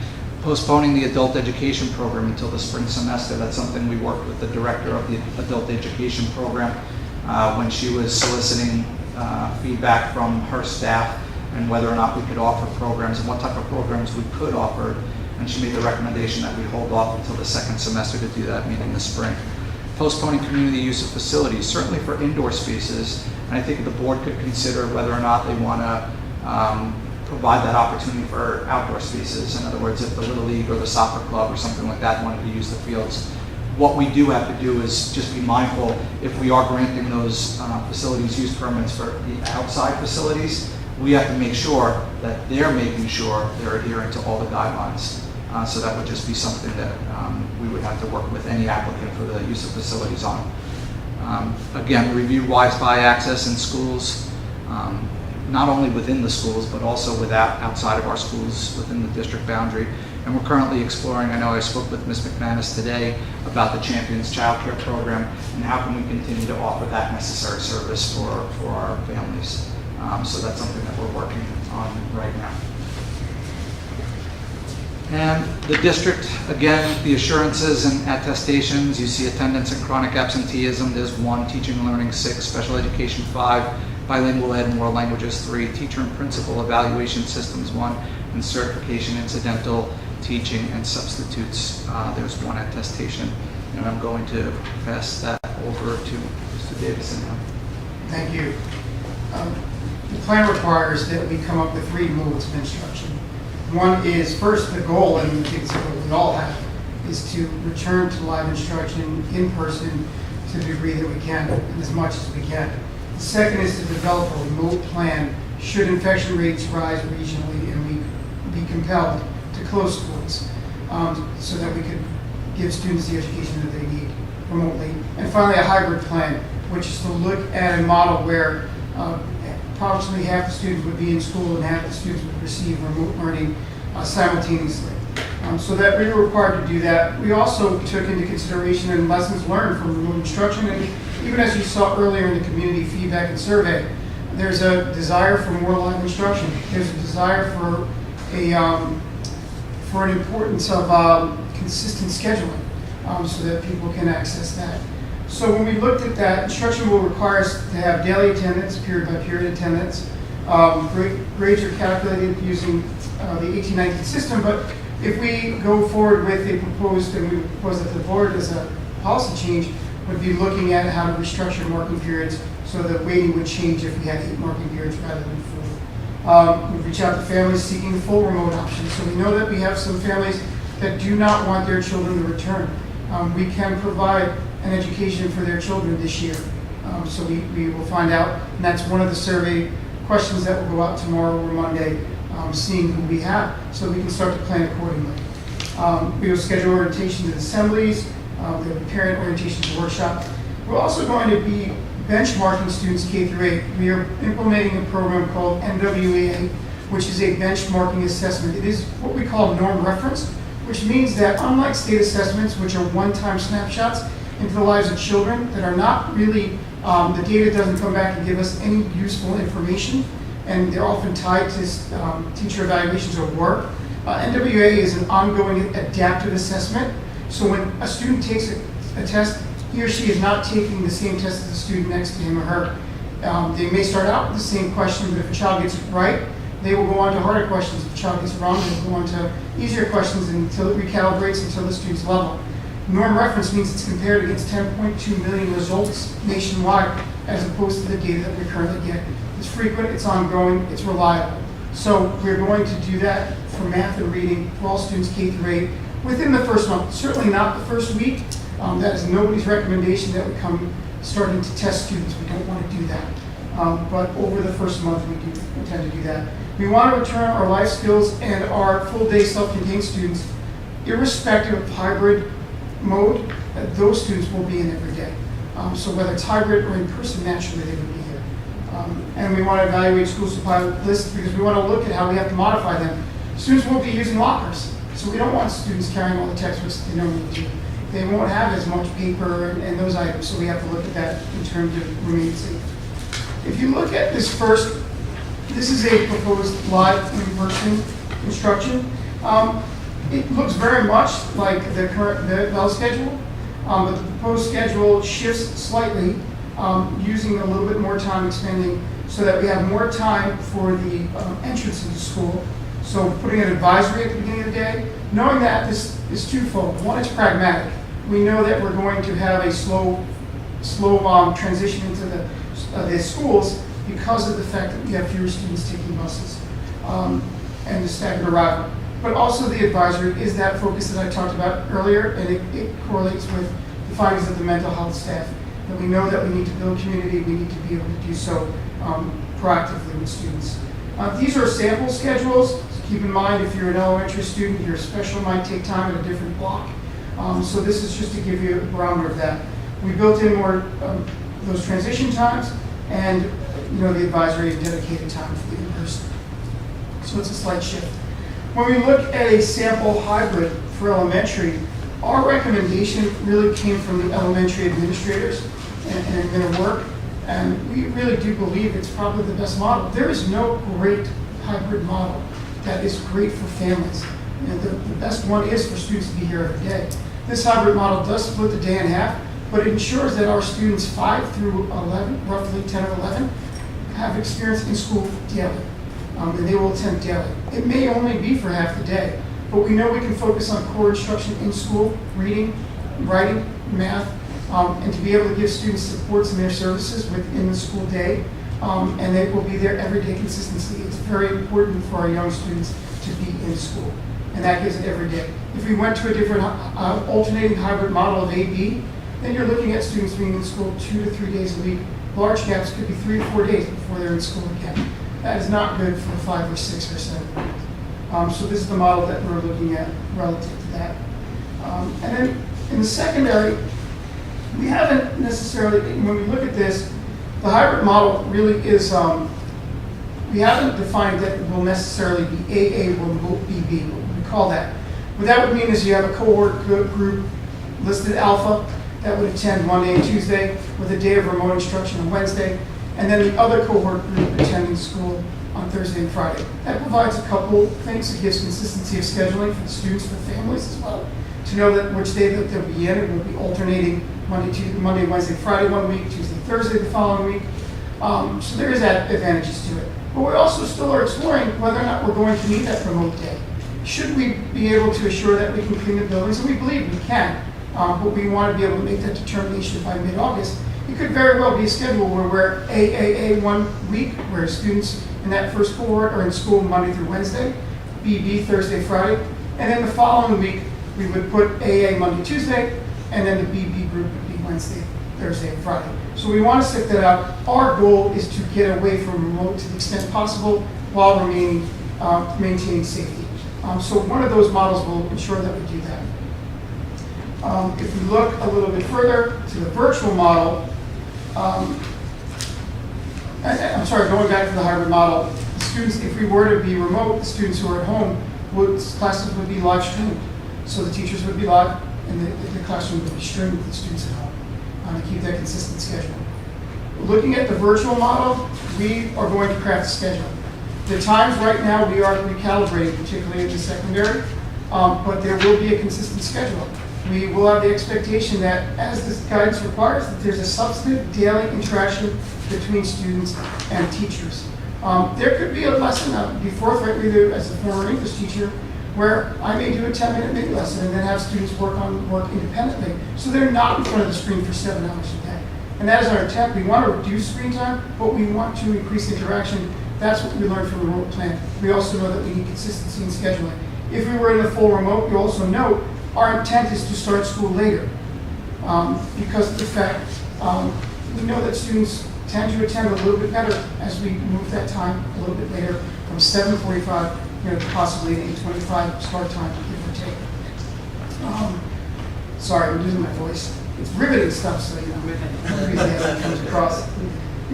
Postponing the adult education program until the spring semester. That's something we worked with the director of the adult education program when she was soliciting feedback from her staff and whether or not we could offer programs and what type of programs we could offer. and she made the recommendation that we hold off until the second semester to do that meeting this spring. Postponing community use of facilities, certainly for indoor spaces, and I think the board could consider whether or not they want to provide that opportunity for outdoor spaces. In other words, if the Little League or the soccer club or something like that wanted to use the fields. What we do have to do is just be mindful, if we are granting those facilities use permits for the outside facilities, we have to make sure that they're making sure they're adhering to all the guidelines. So that would just be something that we would have to work with any applicant for the use of facilities on. Again, review Wi-Fi access in schools, not only within the schools, but also outside of our schools within the district boundary. And we're currently exploring, I know I spoke with Ms. McManus today about the Champions Child Care Program and how can we continue to offer that necessary service for our families. So that's something that we're working on right now. And the district, again, the assurances and attestations, you see attendance and chronic absenteeism, there's 1, teaching and learning 6, special education 5, bilingual ed and world languages 3, teacher and principal evaluation systems 1, and certification incidental teaching and substitutes, there's 1 attestation. And I'm going to pass that over to Mr. Davison now. Thank you. The plan requires that we come up with 3 modes of instruction. One is, first, the goal, and I think it's what we all have, is to return to live instruction in person to the degree that we can, and as much as we can. The second is to develop a remote plan should infection rates rise regionally and we be compelled to close schools, so that we could give students the education that they need remotely. And finally, a hybrid plan, which is to look at a model where approximately half the students would be in school and half the students would receive remote learning simultaneously. So that we were required to do that. We also took into consideration and lessons learned from remote instruction, and even as you saw earlier in the community feedback and survey, there's a desire for more live instruction. There's a desire for an importance of consistent scheduling, so that people can access that. So when we looked at that, instruction will require us to have daily attendance, period by period attendance. Grades are calculated using the 1819 system, but if we go forward with a proposed, and we propose that the board as a policy change, would be looking at how to restructure marking periods so that weighting would change if we had 8 marking periods rather than 4. We reach out to families seeking full remote options. So we know that we have some families that do not want their children to return. We can provide an education for their children this year. So we will find out, and that's one of the survey questions that will go out tomorrow or Monday, seeing who we have, so we can start to plan accordingly. We will schedule orientations and assemblies, there will be parent orientations and workshop. We're also going to be benchmarking students K through 8. We are implementing a program called NWEA, which is a benchmarking assessment. It is what we call norm reference, which means that unlike state assessments, which are one-time snapshots into the lives of children that are not really, the data doesn't come back and give us any useful information, and they're often tied to teacher evaluations or work. NWA is an ongoing adaptive assessment. So when a student takes a test, he or she is not taking the same test as the student next to him or her. They may start out with the same question, but if a child gets it right, they will go on to harder questions. If a child gets it wrong, they'll go on to easier questions until it recalibrates until the student's level. Norm reference means it's compared against 10.2 million results nationwide, as opposed to the data that we currently get. It's frequent, it's ongoing, it's reliable. So we're going to do that for math and reading for all students K through 8 within the first month. Certainly not the first week. That is nobody's recommendation that we come starting to test students. We don't want to do that. But over the first month, we do intend to do that. We want to return our life skills and our full-day self-contained students, irrespective of hybrid mode. Those students will be in every day. So whether it's hybrid or in person, naturally they would be here. And we want to evaluate school supply lists because we want to look at how we have to modify them. Students won't be using lockers, so we don't want students carrying all the textbooks that they normally do. They won't have as much paper and those items, so we have to look at that in terms of remaining safe. If you look at this first, this is a proposed live in-person instruction. It looks very much like the current bell schedule, but the proposed schedule shifts slightly, using a little bit more time expending so that we have more time for the entrance into school. So putting an advisory at the beginning of the day, knowing that this is twofold. One, it's pragmatic. We know that we're going to have a slow transition into the schools because of the fact that we have fewer students taking buses and the staggered arrival. But also the advisory is that focus that I talked about earlier, and it correlates with the findings of the mental health staff. That we know that we need to build community, we need to be able to do so proactively with students. These are sample schedules. So keep in mind, if you're an elementary student, your special might take time at a different block. So this is just to give you a barometer of that. We built in more those transition times and the advisory and dedicated time for the in-person. So it's a slight shift. When we look at a sample hybrid for elementary, our recommendation really came from the elementary administrators and their work, and we really do believe it's probably the best model. There is no great hybrid model that is great for families. The best one is for students to be here every day. This hybrid model does split the day in half, but it ensures that our students 5 through 11, roughly 10 or 11, have experience in school daily, and they will attend daily. It may only be for half the day, but we know we can focus on core instruction in school, reading, writing, math, and to be able to give students supports in their services within the school day, and they will be there everyday consistency. It's very important for our young students to be in school, and that gives it every day. If we went to a different alternating hybrid model of AB, then you're looking at students being in school 2 to 3 days a week. Large gaps could be 3 to 4 days before they're in school again. That is not good for 5 or 6 or 7 weeks. So this is the model that we're looking at relative to that. And then in the secondary, we haven't necessarily, when we look at this, the hybrid model really is, we haven't defined that it will necessarily be AA or BB, what we call that. What that would mean is you have a cohort group listed alpha that would attend Monday and Tuesday with a day of remote instruction on Wednesday, and then the other cohort group attending school on Thursday and Friday. That provides a couple things. It gives consistency of scheduling for the students, for families as well, to know that which day that they'll be in. It will be alternating Monday, Wednesday, Friday one week, Tuesday, Thursday the following week. So there is that advantages to it. But we also still are exploring whether or not we're going to need that remote day. Should we be able to assure that we can clean the buildings? And we believe we can, but we want to be able to make that determination by mid-August. It could very well be a schedule where we're AAA 1 week, where students in that first cohort are in school Monday through Wednesday, BB Thursday, Friday, and then the following week we would put AA Monday, Tuesday, and then the BB group would be Wednesday, Thursday, and Friday. So we want to stick that out. Our goal is to get away from remote to the extent possible while maintaining safety. So one of those models will ensure that we do that. If we look a little bit further to the virtual model, I'm sorry, going back to the hybrid model, the students, if we were to be remote, the students who are at home, classes would be live streamed. So the teachers would be live, and the classroom would be streamed with the students at home to keep that consistent schedule. Looking at the virtual model, we are going to craft a schedule. The times right now we are recalibrating, particularly in the secondary, but there will be a consistent schedule. We will have the expectation that, as this guidance requires, that there's a substantive daily interaction between students and teachers. There could be a lesson, I'll be forthright with you as a former English teacher, where I may do a 10-minute mini lesson and then have students work independently. So they're not in front of the screen for 7 hours a day. And that is our intent. We want to reduce screen time, but we want to increase interaction. That's what we learned from the remote plan. We also know that we need consistency in scheduling. If we were in a full remote, you also know our intent is to start school later because of the fact we know that students tend to attend a little bit better as we move that time a little bit later from 7:45 to possibly an 8:25 start time, give or take. Sorry, I'm losing my voice. It's riveting stuff, so that comes across.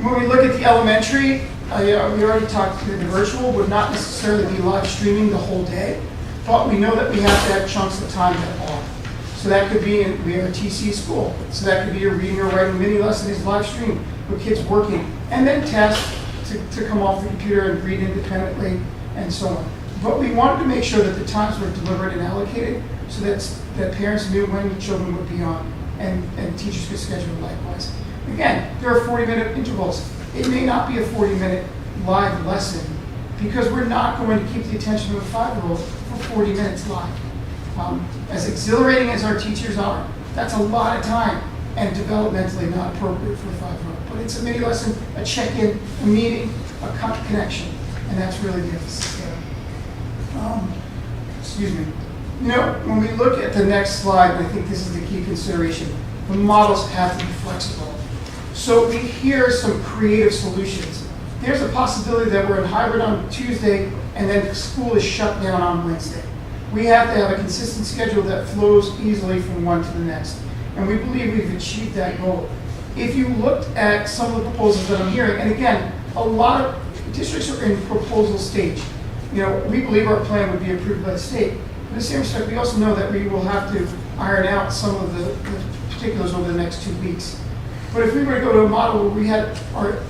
When we look at the elementary, we already talked, the virtual would not necessarily be live streaming the whole day, but we know that we have to have chunks of time that are. So that could be, we have a TC school, so that could be a reading or writing mini lesson is live streamed with kids working, and then tasks to come off the computer and read independently and so on. But we wanted to make sure that the times were delivered and allocated so that parents knew when the children would be on and teachers could schedule likewise. Again, there are 40-minute intervals. It may not be a 40-minute live lesson because we're not going to keep the attention of a 5-year-old for 40 minutes live. As exhilarating as our teachers are, that's a lot of time and developmentally not appropriate for a 5-year-old. But it's a mini lesson, a check-in, a meeting, a connection, and that's really the emphasis there. Excuse me. You know, when we look at the next slide, and I think this is the key consideration, the models have to be flexible. So here are some creative solutions. There's a possibility that we're in hybrid on Tuesday and then school is shut down on Wednesday. We have to have a consistent schedule that flows easily from one to the next. And we believe we've achieved that goal. If you looked at some of the proposals that I'm hearing, and again, a lot of districts are in proposal stage. You know, we believe our plan would be approved by the state. In the same respect, we also know that we will have to iron out some of the particulars over the next 2 weeks. But if we were to go to a model where we had our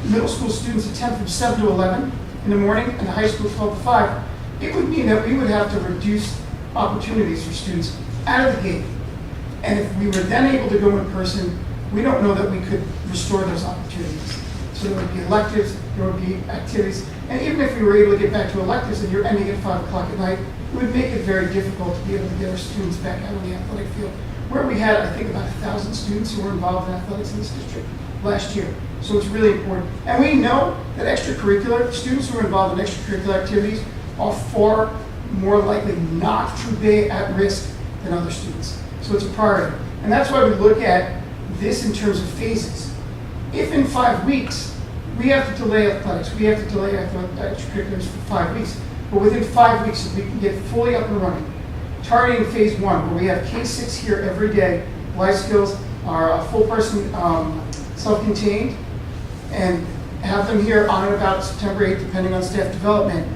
middle school students attend from 7 to 11 in the morning and the high school 12 to 5, it would mean that we would have to reduce opportunities for students out of the gate. And if we were then able to go in person, we don't know that we could restore those opportunities. So there would be electives, there would be activities, and even if we were able to get back to electives and you're ending at 5 o'clock at night, it would make it very difficult to be able to get our students back out on the athletic field, where we had, I think, about 1,000 students who were involved in athletics in this district last year. So it's really important. And we know that extracurricular, students who are involved in extracurricular activities are far more likely not to be at risk than other students. So it's a priority. And that's why we look at this in terms of phases. If in 5 weeks, we have to delay athletics, we have to delay extracurriculars for 5 weeks, but within 5 weeks, if we can get fully up and running, targeting phase 1, where we have K-6 here every day, life skills are a full person, self-contained, and have them here on and about September 8th, depending on staff development.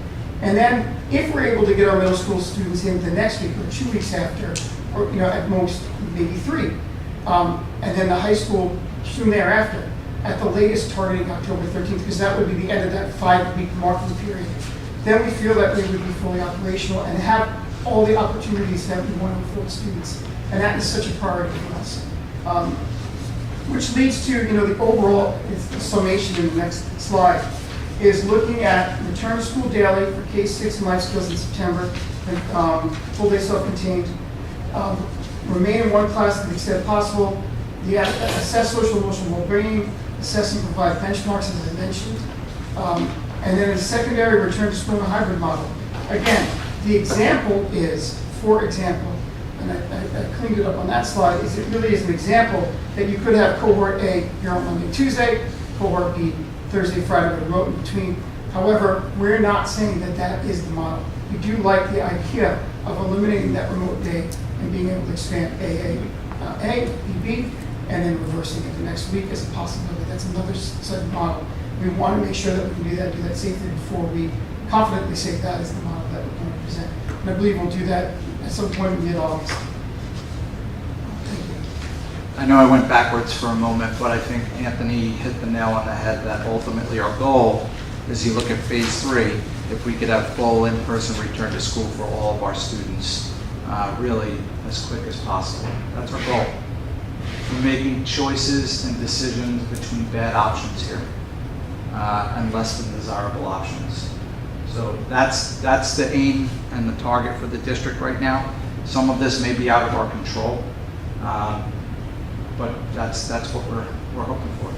And then, if we're able to get our middle school students in the next week or 2 weeks after, or at most maybe 3, and then the high school soon thereafter, at the latest targeting October 13th, because that would be the end of that 5-week marking period. Then we feel that we would be fully operational and have all the opportunities that we want to afford students. And that is such a priority for us. Which leads to, the overall summation in the next slide, is looking at return to school daily for K-6 and life skills in September, and full day self-contained, remain in one class to the extent possible, assess social and emotional well-being, assess and provide benchmarks, as I mentioned, and then in secondary, return to school in a hybrid model. Again, the example is, for example, and I cleaned it up on that slide, is it really is an example that you could have cohort A here on Monday, Tuesday, cohort B Thursday, Friday, with a remote in between. However, we're not saying that that is the model. We do like the idea of eliminating that remote day and being able to expand A, B, and then reversing it the next week as a possibility. That's another set of model. We want to make sure that we can do that safely before we confidently say that is the model that we're going to present. And I believe we'll do that at some point in mid-August. Thank you. I know I went backwards for a moment, but I think Anthony hit the nail on the head that ultimately our goal is, you look at phase 3, if we could have full in-person return to school for all of our students really as quick as possible. That's our goal. We're making choices and decisions between bad options here and less than desirable options. So that's the aim and the target for the district right now. Some of this may be out of our control, but that's what we're hoping for.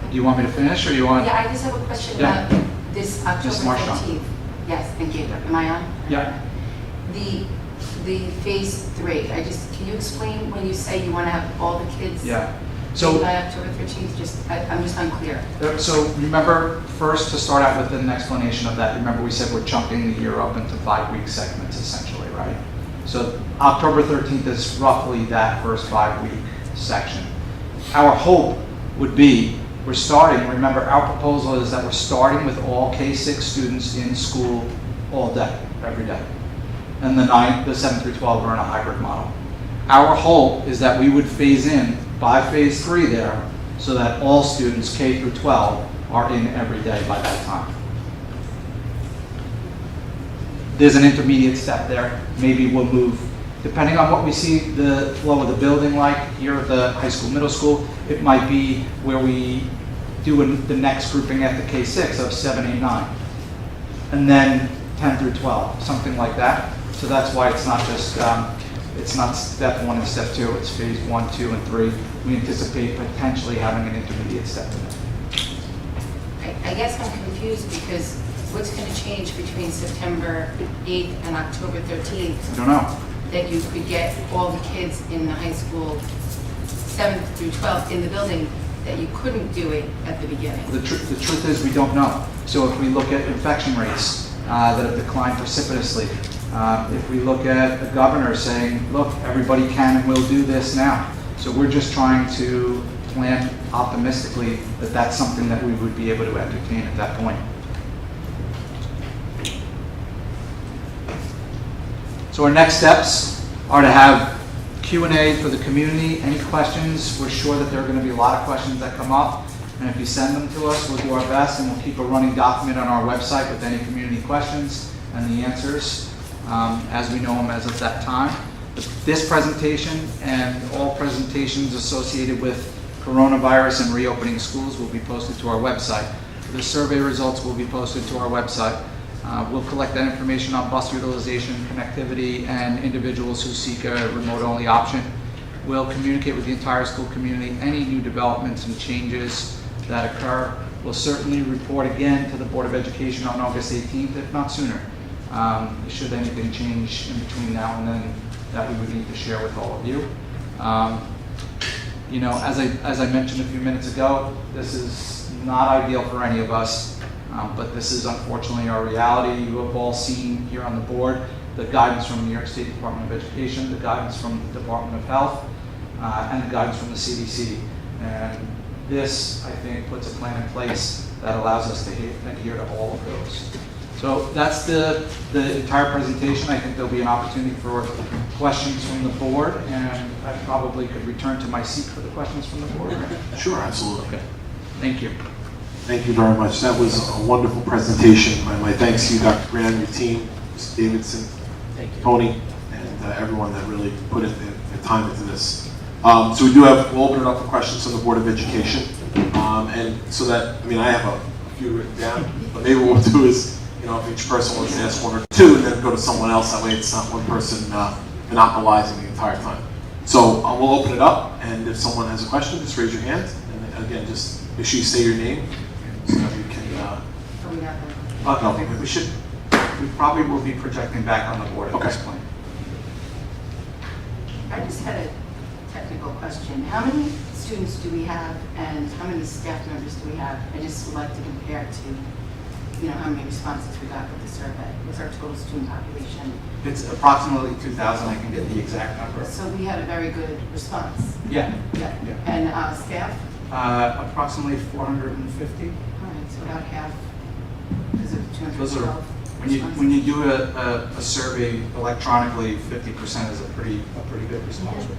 Do you want me to finish, or you want? Yeah, I just have a question Yeah. about this October Ms. Marchand. 13th. Yes, thank you. Am I on? Yeah. The phase 3, can you explain when you say you want to have all the kids Yeah. in So, by October 13th? I'm just unclear. so remember, first, to start out with an explanation of that, remember we said we're chunking the year up into 5-week segments essentially, right? So October 13th is roughly that first 5-week section. Our hope would be, we're starting, remember our proposal is that we're starting with all K-6 students in school all day, every day. And the 7 through 12 are in a hybrid model. Our hope is that we would phase in by phase 3 there, so that all students K through 12 are in every day by that time. There's an intermediate step there. Maybe we'll move, depending on what we see the flow of the building like here at the high school, middle school, it might be where we do the next grouping after K6 of 7, 8, 9. and then 10 through 12, something like that. So that's why it's not just, it's not step 1 and step 2, it's phase 1, 2, and 3. We anticipate potentially having an intermediate step in it. I guess I'm confused because what's going to change between September 8th and October 13th I don't know. that you could get all the kids in the high school 7th through 12th in the building that you couldn't do it at the beginning? The truth is, we don't know. So if we look at infection rates that have declined precipitously, if we look at the governor saying, look, everybody can and will do this now. So we're just trying to plan optimistically that that's something that we would be able to entertain at that point. So our next steps are to have Q&A for the community. Any questions? We're sure that there are going to be a lot of questions that come up. And if you send them to us, we'll do our best, and we'll keep a running document on our website with any community questions and the answers as we know them as of that time. This presentation and all presentations associated with coronavirus and reopening schools will be posted to our website. The survey results will be posted to our website. We'll collect that information on bus utilization, connectivity, and individuals who seek a remote-only option. We'll communicate with the entire school community any new developments and changes that occur. We'll certainly report again to the Board of Education on August 18th, if not sooner. Should anything change in between now and then that we would need to share with all of you. You know, as I mentioned a few minutes ago, this is not ideal for any of us, but this is unfortunately our reality. You have all seen here on the board the guidance from the New York State Department of Education, the guidance from the Department of Health, and the guidance from the CDC. And this, I think, puts a plan in place that allows us to adhere to all of those. So that's the entire presentation. I think there'll be an opportunity for questions from the board, and I probably could return to my seat for the questions from the board. Sure, absolutely. Okay. Thank you. Thank you very much. That was a wonderful presentation. My thanks to you, Dr. Graham, your team, Mr. Davidson, Tony, and everyone that really put in their time into this. So we'll open it up for questions from the Board of Education. And so that, I mean, I have a few written down, but maybe what we'll do is, you know, if each person wants to ask one or two, and then go to someone else. That way it's not one person monopolizing the entire time. So we'll open it up, and if someone has a question, just raise your hand. And again, just make sure you say your name so that we can... No, we probably will be projecting back on the board at this point. I just had a technical question. How many students do we have and how many staff members do we have? I just would like to compare to, you know, how many responses we got with the survey. What's our total student population? It's approximately 2,000. I can get the exact number. So we had a very good response. Yeah. Yeah. Yeah. And staff? Approximately 450. All right, so about half because of Those are, 212 when you do a survey electronically, 50% is a pretty good response rate.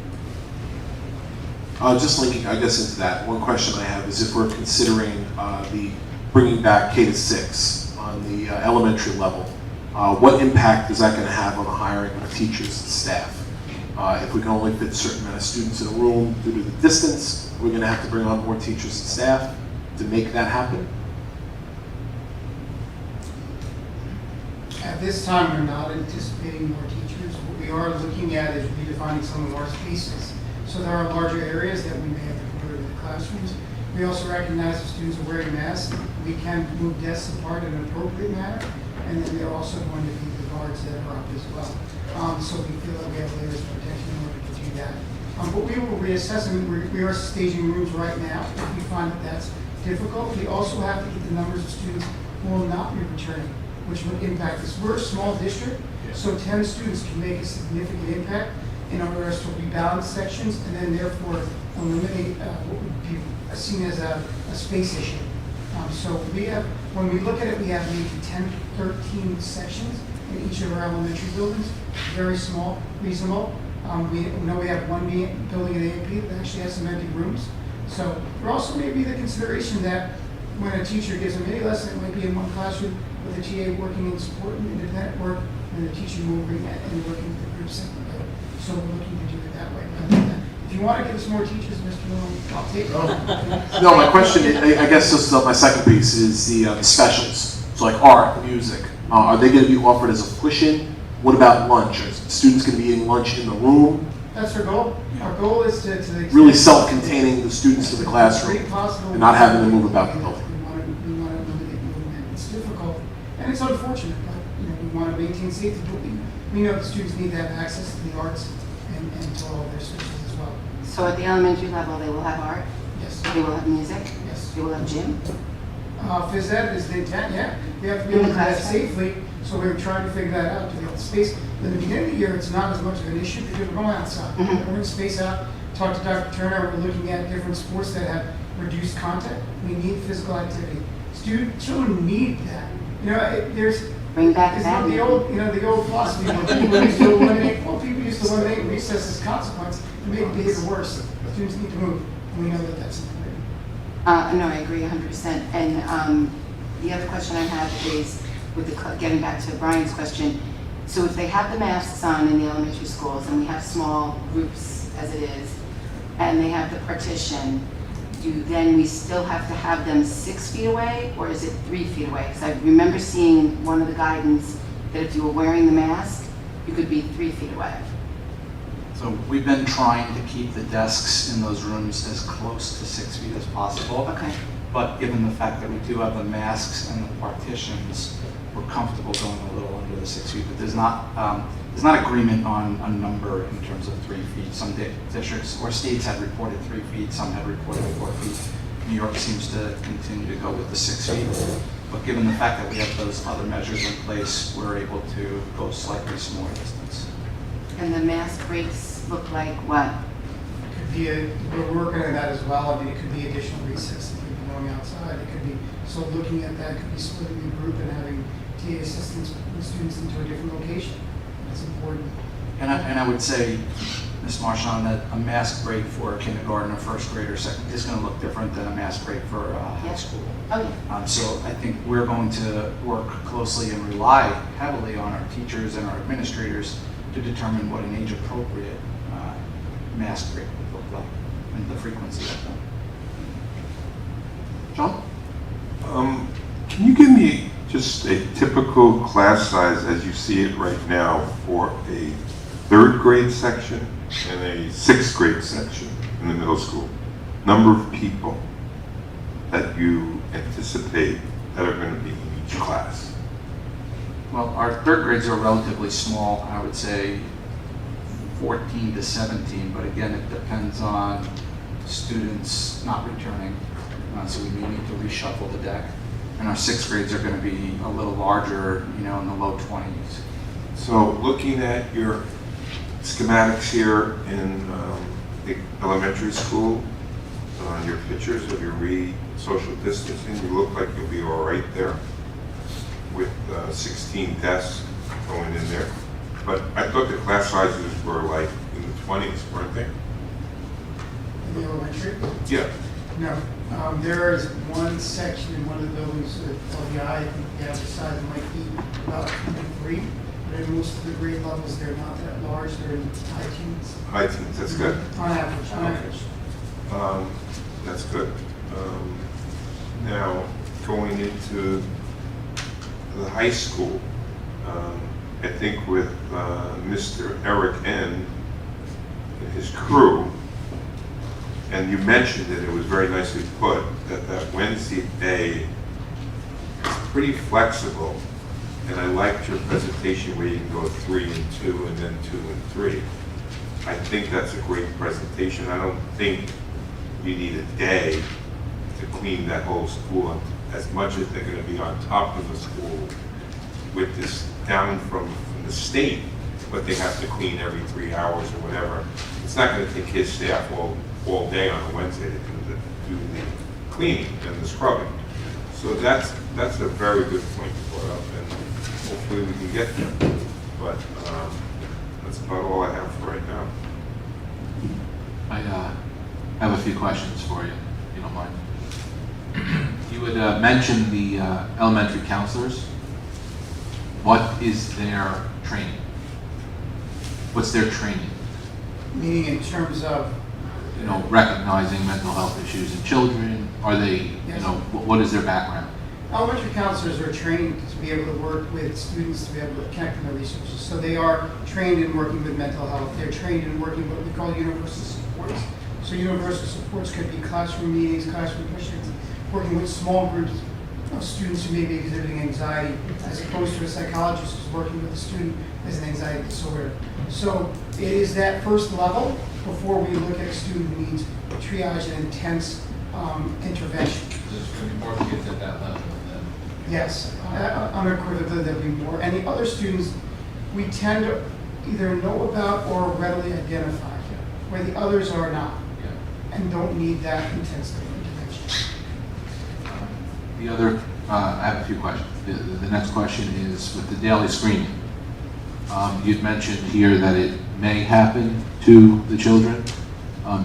Just linking, I guess, into that, one question I have is if we're considering the bringing back K-6 on the elementary level, what impact is that going to have on the hiring of teachers and staff? If we can only fit a certain amount of students in a room due to the distance, we're going to have to bring on more teachers and staff to make that happen? At this time, we're not anticipating more teachers. What we are looking at is redefining some of our spaces. So there are larger areas that we may have to convert into classrooms. We also recognize if students are wearing masks, we can move desks apart in an appropriate manner, and then they're also going to be the guards that are up as well. So we feel that we have layers of protection in order to do that. But we will reassess, and we are staging rooms right now. If we find that that's difficult, we also have to get the numbers of students who will not be returning, which would impact us. We're a small district, so 10 students can make a significant impact in order to rebalance sections and then therefore eliminate what would be seen as a space issue. So we have, when we look at it, we have maybe 10, 13 sections in each of our elementary buildings, very small, reasonable. We know we have one building at AMP that actually has some empty rooms. So there also may be the consideration that when a teacher gives a mini lesson, it might be in one classroom with a TA working in support and independent work, and the teacher moving and working with the group separately. So we're looking to do it that way. If you want to give us more teachers, Mr. Malone, I'll take it. No, my question, I guess this is my second piece, is the specials. So like art, music, Are they going to be offered as a push-in? What about lunch? Are students going to be eating lunch in the room? That's our goal. Our goal is to the extent- Really self-containing the students to the classroom and not having them move about the building. We want to eliminate movement. It's difficult, and it's unfortunate, but, we want to maintain safety, but we know the students need to have access to the arts and to all their services as well. So at the elementary level, they will have art, Yes, they will have music, yes. they will have gym. Phys ed is the intent, yeah. We have to be able to do that safely, so we're trying to figure that out to be able to space. In the beginning of the year, it's not as much of an issue because we're going outside. Mhm. We're going to space out, talk to Dr. Turner, we're looking at different sports that have reduced contact. We need physical activity. Children need that. There's Bring back it's not the badminton. old philosophy when people used to eliminate, recess as consequence to make behavior worse. Students need to move, and we know that that's important. No, I agree 100%. And the other question I have is, getting back to Brian's question, so if they have the masks on in the elementary schools, and we have small groups as it is, and they have the partition, then we still have to have them 6 feet away, or is it 3 feet away? Because I remember seeing one of the guidance that if you were wearing the mask, you could be 3 feet away. So we've been trying to keep the desks in those rooms as close to 6 feet as possible. Okay. But given the fact that we do have the masks and the partitions, we're comfortable going a little under the 6 feet. But there's not agreement on a number in terms of 3 feet. Some districts or states have reported 3 feet, some have reported 4 feet. New York seems to continue to go with the 6 feet. But given the fact that we have those other measures in place, we're able to go slightly smaller distance. And the mask breaks look like what? We're working on that as well. It could be additional recess. It could be going outside. It could be, so looking at that, it could be splitting the group and having TA assistants with students into a different location. That's important. And I would say, Ms. Marchand, that a mask break for a kindergarten or first grade or second is going to look different than a mask break for high Yeah. school. Oh, yeah. So I think we're going to work closely and rely heavily on our teachers and our administrators to determine what an age-appropriate mask break would look like and the frequency of them. John? Can you give me just a typical class size as you see it right now for a 3rd grade section and a 6th grade section in the middle school? Number of people that you anticipate that are going to be in each class? Well, our 3rd grades are relatively small, I would say 14 to 17, but again, it depends on students not returning, so we may need to reshuffle the deck. And our 6th grades are going to be a little larger, in the low 20s. So looking at your schematics here in the elementary school, your pictures of your social distancing, you look like you'll be all right there with 16 desks going in there. But I thought the class sizes were like in the 20s, weren't they? In the elementary? Yeah. No. There is one section in one of the buildings at LVI, I think the average size might be about 23. But in most of the grade levels, they're not that large. They're in high teens. High teens, that's good. On average, on average. That's good. Now, going into the high school, I think with Mr. Eric N. and his crew, and you mentioned it, it was very nicely put, that Wednesday day is pretty flexible, and I liked your presentation where you can go 3 and 2 and then 2 and 3. I think that's a great presentation. I don't think you need a day to clean that whole school up, as much as they're going to be on top of the school with this down from the state, but they have to clean every 3 hours or whatever. It's not going to take his staff all day on a Wednesday to do the cleaning and the scrubbing. So that's a very good point to put up, and hopefully we can get there. But that's about all I have for right now. I have a few questions for you, if you don't mind. You had mentioned the elementary counselors. What is their training? What's their training? Meaning in terms of? Recognizing mental health issues in children. Are they, Yes. what is their background? Elementary counselors are trained to be able to work with students, to be able to connect them to resources. So they are trained in working with mental health. They're trained in working what we call universal supports. So universal supports could be classroom meetings, classroom push-ins, working with small groups of students who may be exhibiting anxiety, as opposed to a psychologist who's working with a student as an anxiety disorder. So it is that first level before we look at a student who needs triage and intense intervention. There's going to be more kids at that level than. Yes, unequivocally there'll be more. And the other students, we tend to either know about or readily identify, where the others are not, and don't need that intensive intervention. The other, I have a few questions. The next question is with the daily screening. You'd mentioned here that it may happen to the children.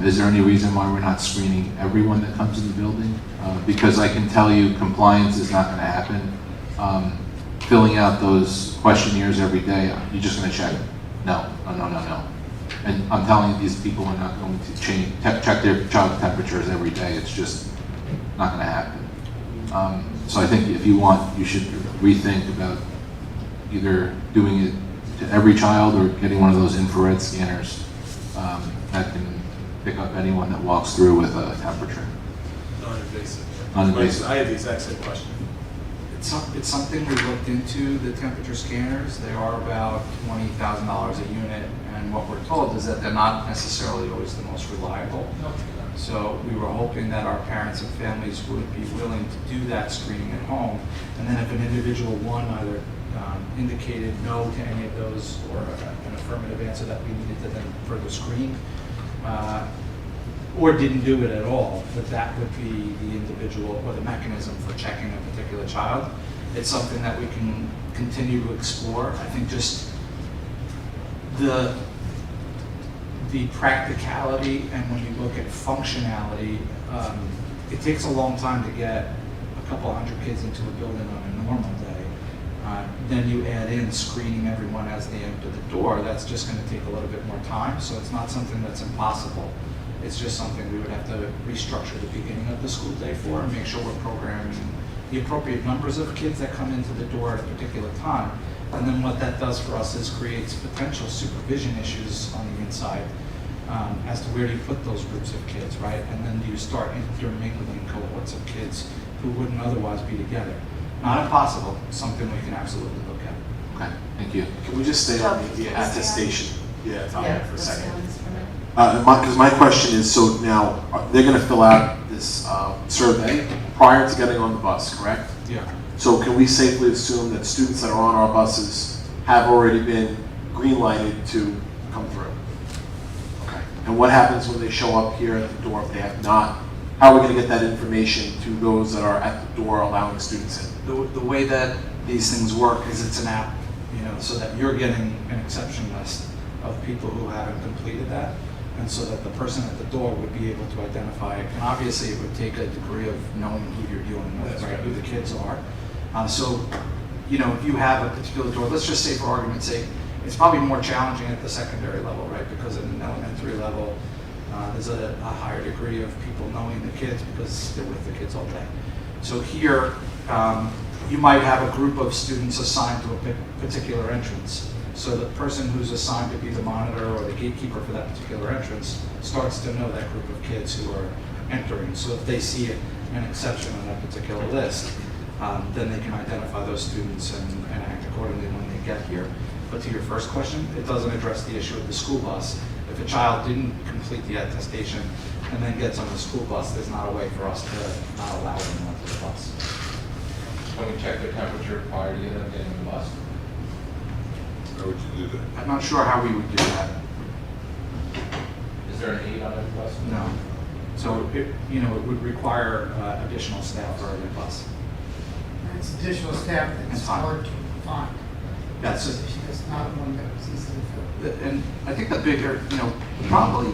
Is there any reason why we're not screening everyone that comes in the building? Because I can tell you compliance is not going to happen. Filling out those questionnaires every day, you're just going to check. No. And I'm telling you, these people are not going to check their child temperatures every day. It's just not going to happen. So I think if you want, you should rethink about either doing it to every child or getting one of those infrared scanners that can pick up anyone that walks through with a temperature. Non-invasive. Non-invasive. I had the exact same question. It's something we looked into, the temperature scanners. They are about $20,000 a unit, and what we're told is that they're not necessarily always the most reliable. So we were hoping that our parents and families would be willing to do that screening at home, and then if an individual one either indicated no to any of those or an affirmative answer that we needed to then further screen, or didn't do it at all, that would be the individual or the mechanism for checking a particular child. It's something that we can continue to explore. I think just the practicality, and when you look at functionality, it takes a long time to get a couple hundred kids into a building on a normal day. Then you add in screening everyone as they enter the door. That's just going to take a little bit more time, so it's not something that's impossible. It's just something we would have to restructure the beginning of the school day for and make sure we're programming the appropriate numbers of kids that come into the door at a particular time. And then what that does for us is creates potential supervision issues on the inside as to where do you put those groups of kids, right? And then do you start intermingling cohorts of kids who wouldn't otherwise be together. Not impossible, something we can absolutely look at. Okay, thank you. Can we just stay on the attestation? Talia, for a second. Let's stay on this for a minute. Because my question is, so now, they're going to fill out this survey prior to getting on the bus, correct? Yeah. So can we safely assume that students that are on our buses have already been green-lighted to come through? Okay. And what happens when they show up here at the door if they have not? How are we going to get that information to those that are at the door allowing students in? The way that these things work is it's an app, so that you're getting an exception list of people who haven't completed that, and so that the person at the door would be able to identify it. And obviously, it would take a degree of knowing who you're dealing with, right? Who the kids are. So, if you have a particular door, let's just say for argument's sake, it's probably more challenging at the secondary level, right? Because at an elementary level, there's a higher degree of people knowing the kids because they're with the kids all day. So here, you might have a group of students assigned to a particular entrance. So the person who's assigned to be the monitor or the gatekeeper for that particular entrance starts to know that group of kids who are entering. So if they see an exception on that particular list, then they can identify those students and act accordingly when they get here. But to your first question, it doesn't address the issue of the school bus. If a child didn't complete the attestation and then gets on the school bus, there's not a way for us to not allow them onto the bus. When we check their temperature prior to them getting on the bus? How would you do that? I'm not sure how we would do that. Is there an aid on every bus? No. So it would require additional staff for every bus. And it's additional staff that's That's fine. hard to find. That's So it's not one that was easily filled. And I think the bigger, probably,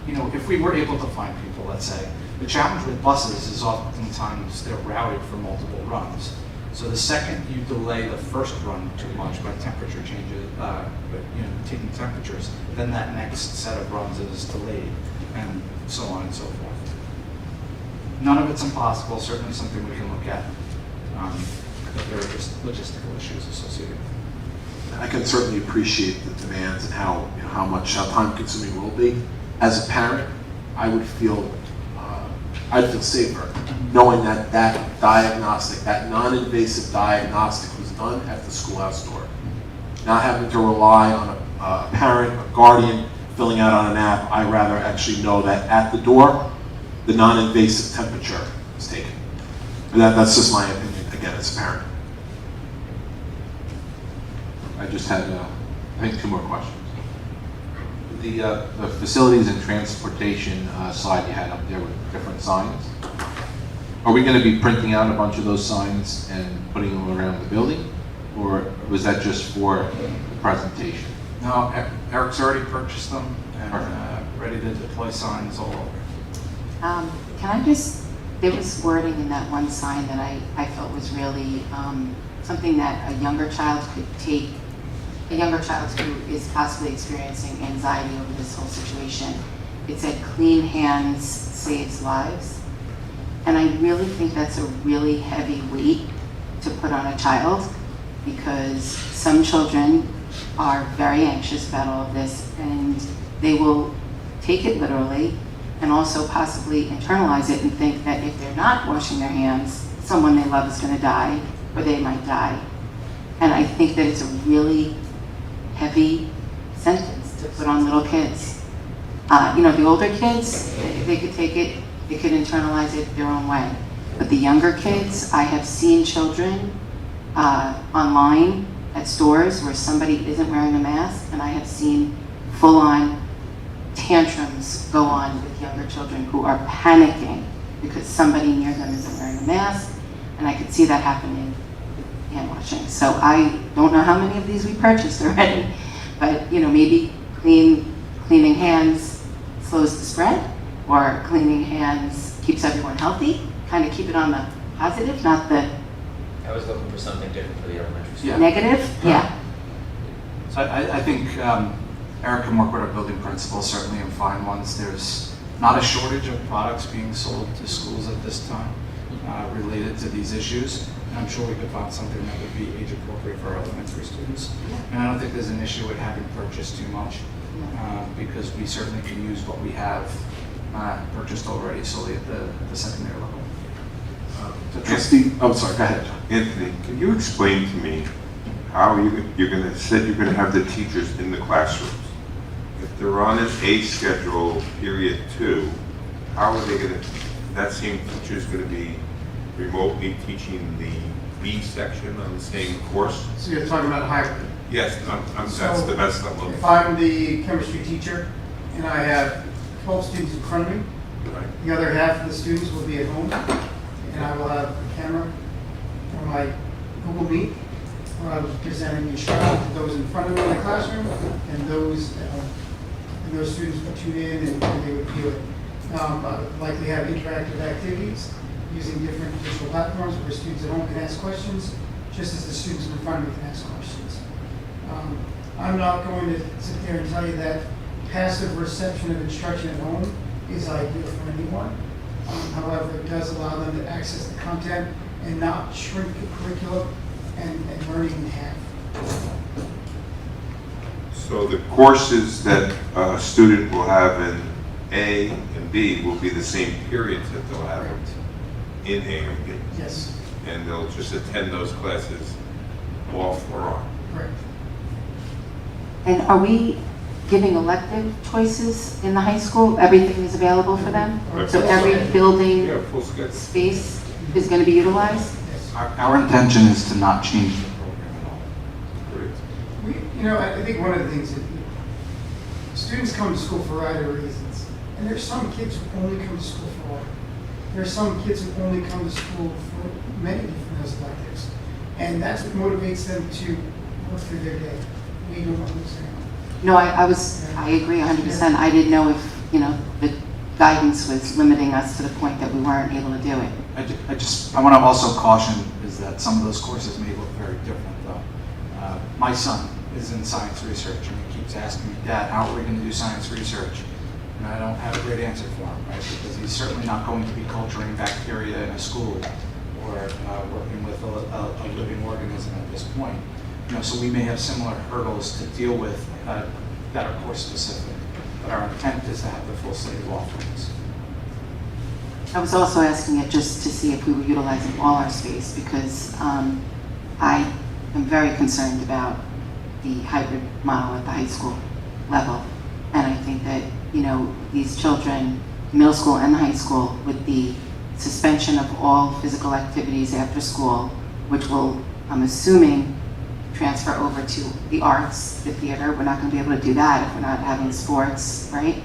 if we were able to find people, let's say, the challenge with buses is oftentimes they're routed for multiple runs. So the second you delay the first run too much by temperature changes, taking temperatures, then that next set of runs is delayed, and so on and so forth. None of it's impossible, certainly something we can look at. But there are just logistical issues associated with it. I can certainly appreciate the demands and how, you know, how time consuming it will be. As a parent, I would feel, I'd feel safer knowing that that diagnostic, that non-invasive diagnostic was done at the schoolhouse door. Not having to rely on a parent, a guardian, filling out on an app. I'd rather actually know that at the door, the non-invasive temperature is taken. And that's just my opinion, again, as a parent. I just had, I think, 2 more questions. The facilities and transportation slide you had up there with different signs. Are we going to be printing out a bunch of those signs and putting them around the building? Or was that just for the presentation? No, Eric's already purchased them and ready to deploy signs all over. Can I just, there was wording in that one sign that I felt was really something that a younger child could take, a younger child who is possibly experiencing anxiety over this whole situation. It said, "Clean hands saves lives." And I really think that's a really heavy weight to put on a child, because some children are very anxious about all of this, and they will take it literally and also possibly internalize it and think that if they're not washing their hands, someone they love is going to die, or they might die. And I think that it's a really heavy sentence to put on little kids. You know, the older kids, they could take it, they could internalize it their own way. But the younger kids, I have seen children online at stores where somebody isn't wearing a mask, and I have seen full-on tantrums go on with younger children who are panicking because somebody near them isn't wearing a mask, and I could see that happening with hand washing. So I don't know how many of these we purchased already, but you know, maybe cleaning hands slows the spread, or cleaning hands keeps everyone healthy. Kind of keep it on the positive, not the I was looking for something different for the elementary school. Yeah. negative. Yeah. So I think Eric can work with our building principals certainly and find ones. There's not a shortage of products being sold to schools at this time related to these issues. And I'm sure we could find something that would be age appropriate for our elementary students. And I don't think there's an issue with having purchased too much because we certainly can use what we have purchased already solely at the secondary level. Trustee, I'm sorry, go ahead, John. Anthony, can you explain to me how you're going to have the teachers in the classrooms? If they're on an A schedule, period 2, how are they going to, that same teacher is going to be remotely teaching the B section on the same course? So you're talking about hybrid. Yes, that's the best I'm looking If for. I'm the chemistry teacher and I have 12 students in front of me, Right. the other half of the students will be at home, and I will have a camera on my Google Meet, where I will be presenting instruction to those in front of me in the classroom, and those at home. And those students would tune in and they would view it. I would likely have interactive activities using different digital platforms where students at home can ask questions, just as the students in front of me can ask questions. I'm not going to sit there and tell you that passive reception of instruction at home is ideal for anyone. However, it does allow them to access the content and not shrink the curriculum and learning in half. So the courses that a student will have in A and B will be the same periods that they'll have in A and B. Yes, And they'll just attend those classes off or on. correct. And are we giving elective choices in the high school? Everything is available for them? Right. So every building Yeah, full schedule. space is going to be utilized? Yes. Our intention is to not change the program at all. Great. I think one of the things that students come to school for a variety of reasons. And there's some kids who only come to school for art. There's some kids who only come to school for many different electives. And that's what motivates them to work through their day. We don't understand. No, I agree 100%. I didn't know if, the guidance was limiting us to the point that we weren't able to do it. I want to also caution is that some of those courses may look very different though. My son is in science research and he keeps asking me, Dad, how are we going to do science research? And I don't have a great answer for him, right? Because he's certainly not going to be culturing bacteria in a school we're working with a living organism at this point. So we may have similar hurdles to deal with that are course specific, but our intent is to have the full slate of offerings. I was also asking it just to see if we were utilizing all our space, because I am very concerned about the hybrid model at the high school level. And I think that, these children, middle school and high school, with the suspension of all physical activities after school, which will, I'm assuming, transfer over to the arts, the theater. We're not going to be able to do that if we're not having sports, right?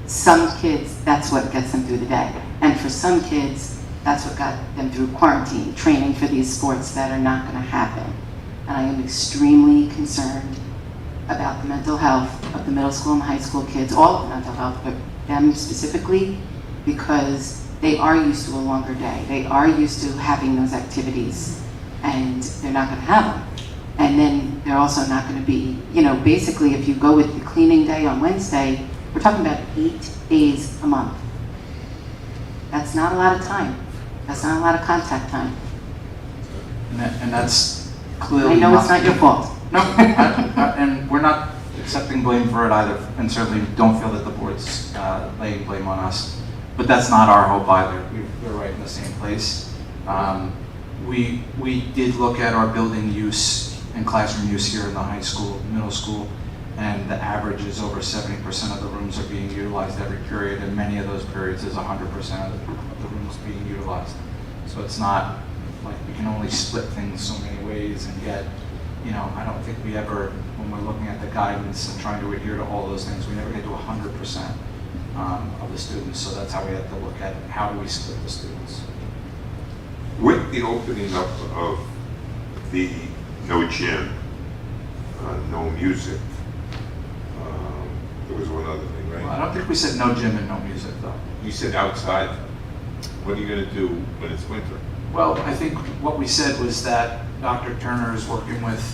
Some kids, that's what gets them through the day. And for some kids, that's what got them through quarantine, training for these sports that are not going to happen. And I am extremely concerned about the mental health of the middle school and high school kids, all of the mental health, but them specifically, because they are used to a longer day. They are used to having those activities, and they're not going to have them. And then they're also not going to be, basically if you go with the cleaning day on Wednesday, we're talking about 8 days a month. That's not a lot of time. That's not a lot of contact time. And that's clearly I know it's not your fault. No, and we're not accepting blame for it either, and certainly don't feel that the board's laying blame on us. But that's not our hope either. We're right in the same place. We did look at our building use and classroom use here in the high school, middle school, and the average is over 70% of the rooms are being utilized every period, and many of those periods is 100% of the rooms being utilized. So it's not like we can only split things so many ways and get, I don't think we ever, when we're looking at the guidance and trying to adhere to all those things, we never get to 100% of the students. So that's how we have to look at how do we split the students. With the opening up of the no gym, no music, there was one other thing, right? Well, I don't think we said no gym and no music though. You said outside. What are you going to do when it's winter? Well, I think what we said was that Dr. Turner is working with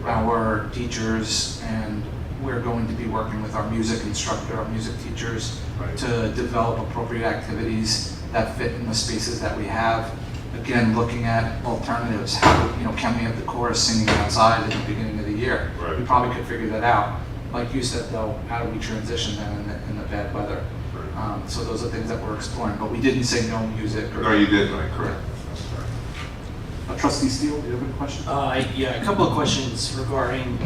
our teachers, and we're going to be working with our music instructor, our music teachers, to develop appropriate activities that fit in the spaces that we have. Again, looking at alternatives. How, can we have the chorus singing outside at the beginning of the year? Right. We probably could figure that out. Like you said, though, how do we transition them in the bad weather? So those are things that we're exploring, but we didn't say no music. No, you didn't, right? Correct. Trustee Steele, do you have a question? Yeah, a couple of questions regarding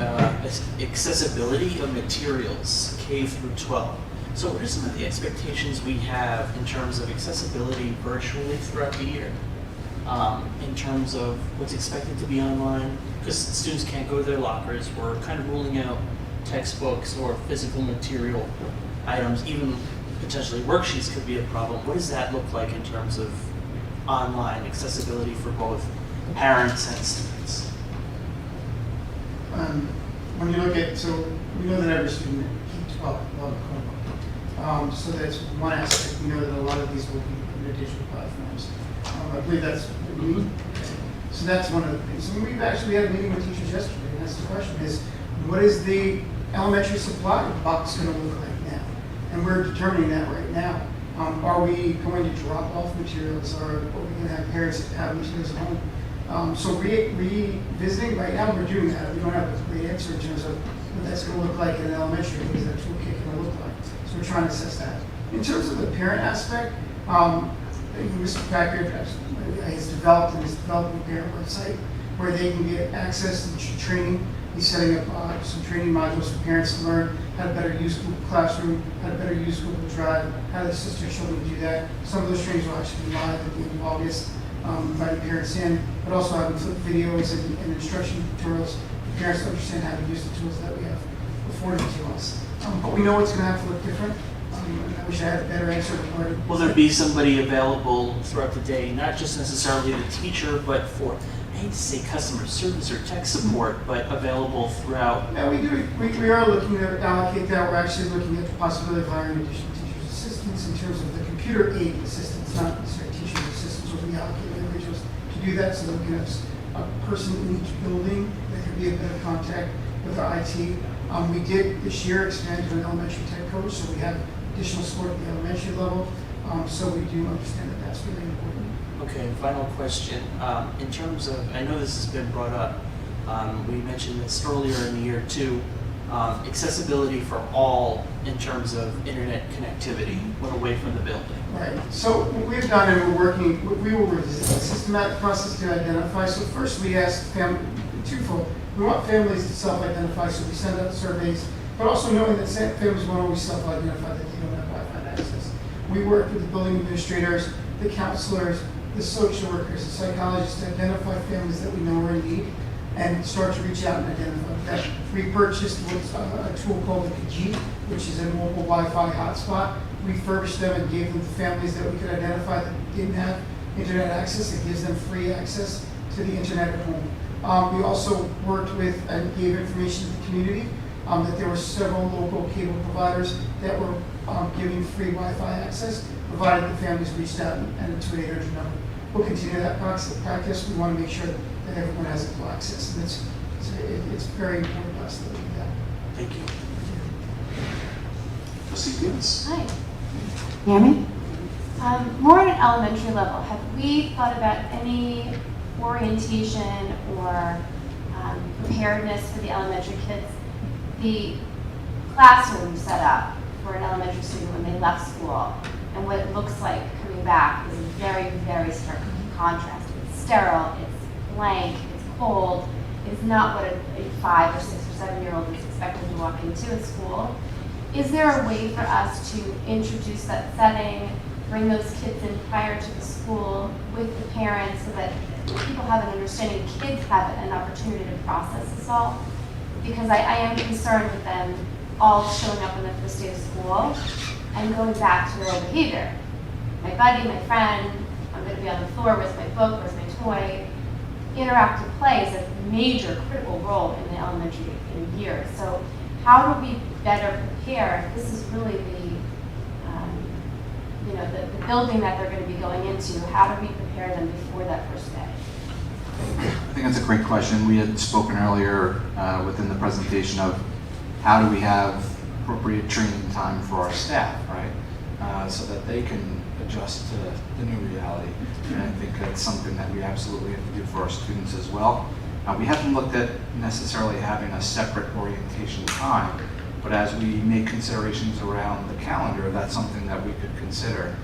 accessibility of materials, K through 12. So what are some of the expectations we have in terms of accessibility virtually throughout the year? In terms of what's expected to be online? Because students can't go to their lockers. We're kind of ruling out textbooks or physical material items. Even potentially worksheets could be a problem. What does that look like in terms of online accessibility for both parents and students? When you look at, so we know that every student keeps well Chromebook. So that's one aspect. We know that a lot of these will be in the digital platforms. I believe that's what we need. So that's one of the things. And we've actually had a meeting with teachers yesterday, and that's the question is, what is the elementary supply box going to look like now? And we're determining that right now. Are we going to drop off materials, or are we going to have parents have materials at home? So revisiting, right now we're doing that. We don't have a great answer in terms of what that's going to look like in an elementary, what is that toolkit going to look like. So we're trying to assess that. In terms of the parent aspect, Mr. Packard has developed and is developing a parent website where they can get access to training. He's setting up some training modules for parents to learn how to better use Google Classroom, how to better use Google Drive, how to assist their children to do that. Some of those trainings will actually be live at the end of August, inviting parents in, but also having flip videos and instruction tutorials for parents to understand how to use the tools that we have afforded to us. But we know it's going to have to look different. And I wish I had a better answer. Will there be somebody available throughout the day, not just necessarily the teacher, but for, I hate to say customer service or tech support, but available throughout? Yeah, we do. We are looking to allocate that. We're actually looking at the possibility of hiring additional teachers' assistants in terms of the computer aid assistants, not necessarily teachers' assistants. We'll be allocating individuals to do that so that we can have a person in each building that could be a better contact with our IT. We did this year expand to an elementary tech coach, so we have additional support at the elementary level. So we do understand that that's really important. Okay, final question. In terms of, I know this has been brought up, we mentioned this earlier in the year too, accessibility for all in terms of internet connectivity when away from the building. Right, so what we've done, and we will a systematic process to identify. So first we ask twofold. We want families to self-identify, so we send out surveys, but also knowing that families won't always self-identify that they don't have Wi-Fi access. We work with the building administrators, the counselors, the social workers, the psychologists to identify families that we know are in need and start to reach out and identify that. We purchased what's a tool called the Kajit, which is a mobile Wi-Fi hotspot. Refurbished them and gave them to families that we could identify that didn't have internet access. It gives them free access to the internet at home. We also worked with and gave information to the community that there were several local cable providers that were giving free Wi-Fi access, provided the families reached out and to an 800 number. We'll continue that practice. We want to make sure that everyone has equal access, and it's very important to us that we do that. Thank you. Trustee Stevens? Hi. Hear me? More at an elementary level, have we thought about any orientation or preparedness for the elementary kids? The classroom set up for an elementary student when they left school and what it looks like coming back is a very, very stark contrast. It's sterile, it's blank, it's cold. It's not what a 5 or 6 or 7-year-old is expected to walk into at school. Is there a way for us to introduce that setting, bring those kids in prior to the school with the parents so that people have an understanding, kids have an opportunity to process this all? Because I am concerned with them all showing up on the first day of school and going back to their old behavior. My buddy, my friend, I'm going to be on the floor, where's my book, where's my toy? Interactive play is a major critical role in the elementary years. So how do we better prepare if this is really the building that they're going to be going into? How do we prepare them before that first day? I think that's a great question. We had spoken earlier within the presentation of how do we have appropriate training time for our staff, right? So that they can adjust to the new reality. And I think that's something that we absolutely have to do for our students as well. We haven't looked at necessarily having a separate orientation time, but as we make considerations around the calendar, that's something that we could consider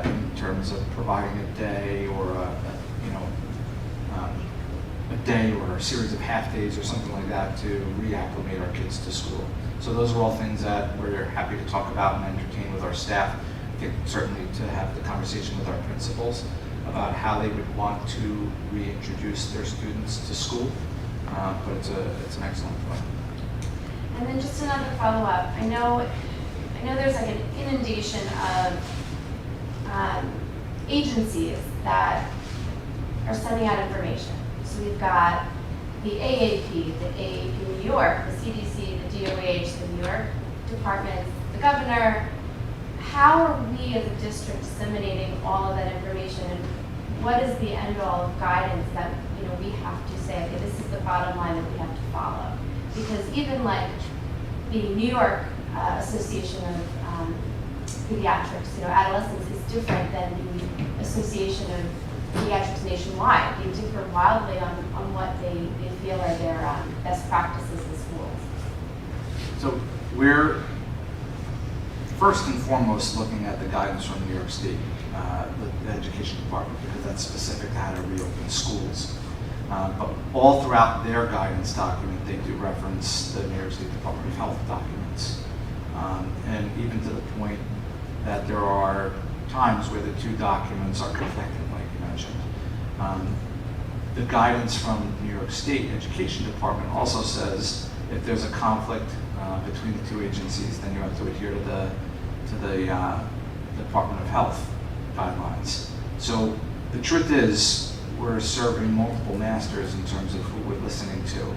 in terms of providing a day or a day or a series of half days or something like that to reacclimate our kids to school. So those are all things that we're happy to talk about and entertain with our staff. I think certainly to have the conversation with our principals about how they would want to reintroduce their students to school. But it's an excellent point. And then just another follow-up. I know there's like an inundation of agencies that are sending out information. So we've got the AAP, the AAP New York, the CDC, the DOH, the New York departments, the governor. How are we as a district disseminating all of that information, and what is the end-all of guidance that we have to say, okay, this is the bottom line that we have to follow? Because even like the New York Association of Pediatrics, adolescents is different than the Association of Pediatrics nationwide. They differ wildly on what they feel are their best practices in schools. So we're first and foremost looking at the guidance from New York State, the education department, because that's specific to how to reopen schools. But all throughout their guidance document, they do reference the New York State Department of Health documents. And even to the point that there are times where the two documents are conflicting, like you mentioned. The guidance from New York State Education Department also says if there's a conflict between the two agencies, then you have to adhere to the Department of Health guidelines. So the truth is, we're serving multiple masters in terms of who we're listening to.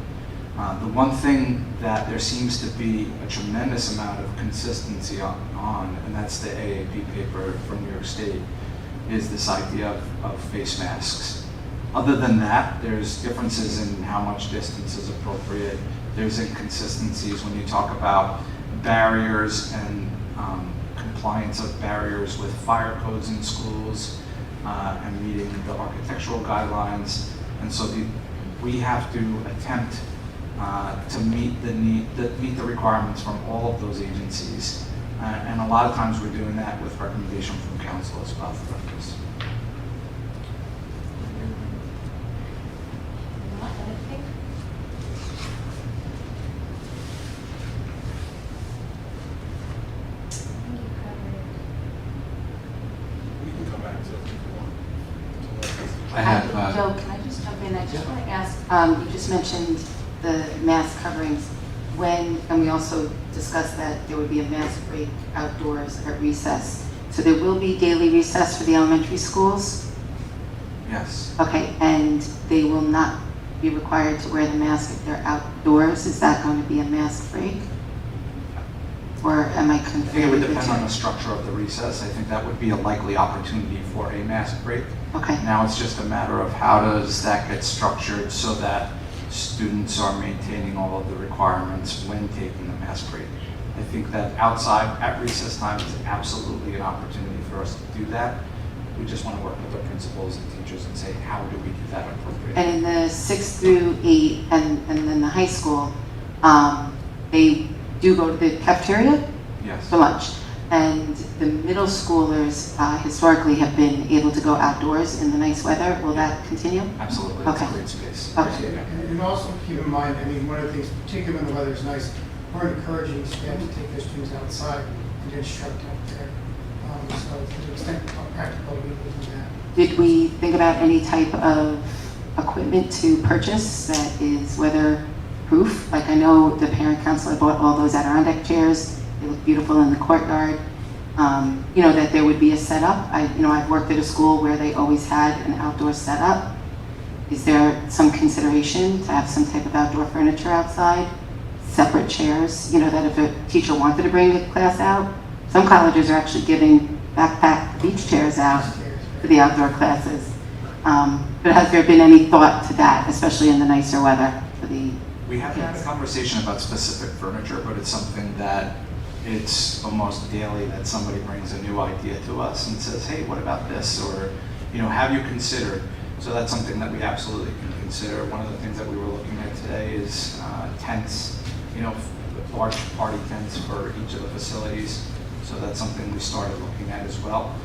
The one thing that there seems to be a tremendous amount of consistency on, and that's the AAP paper from New York State, is this idea of face masks. Other than that, there's differences in how much distance is appropriate. There's inconsistencies when you talk about barriers and compliance of barriers with fire codes in schools. and meeting the architectural guidelines. And so we have to attempt to meet meet the requirements from all of those agencies. And a lot of times we're doing that with recommendation from council as well throughout this. We can come back to it if you want. I have, Joe, can I just jump in? I just want to ask, you just mentioned the mask coverings. And we also discussed that there would be a mask break outdoors at recess. So there will be daily recess for the elementary schools? Yes. Okay, and they will not be required to wear the mask if they're outdoors? Is that going to be a mask break? Or am I I think it confused? would depend on the structure of the recess. I think that would be a likely opportunity for a mask break. Okay. Now it's just a matter of how does that get structured so that students are maintaining all of the requirements when taking the mask break. I think that outside at recess time is absolutely an opportunity for us to do that. We just want to work with the principals and teachers and say, how do we do that appropriately? And in the 6th through 8 and then the high school, they do go to the cafeteria Yes. for lunch. And the middle schoolers historically have been able to go outdoors in the nice weather. Will that continue? Absolutely. It's a Okay. great space. Okay. And also keep in mind, I mean, one of the things, particularly when the weather is nice, we're encouraging staff to take their students outside and instruct out there. So to the extent practical, we will do that. Did we think about any type of equipment to purchase that is weather-proof? Like I know the parent council bought all those Adirondack chairs. They look beautiful in the courtyard. You know, that there would be a setup. I've worked at a school where they always had an outdoor setup. Is there some consideration to have some type of outdoor furniture outside? Separate chairs, that if a teacher wanted to bring a class out, some colleges are actually giving backpack beach chairs out for the outdoor classes. But has there been any thought to that, especially in the nicer weather for the We haven't had a conversation about specific furniture, but it's something that it's almost daily that somebody brings a new idea to us and says, hey, what about this? Or, have you considered? So that's something that we absolutely can consider. One of the things that we were looking at today is tents, large party tents for each of the facilities. So that's something we started looking at as well.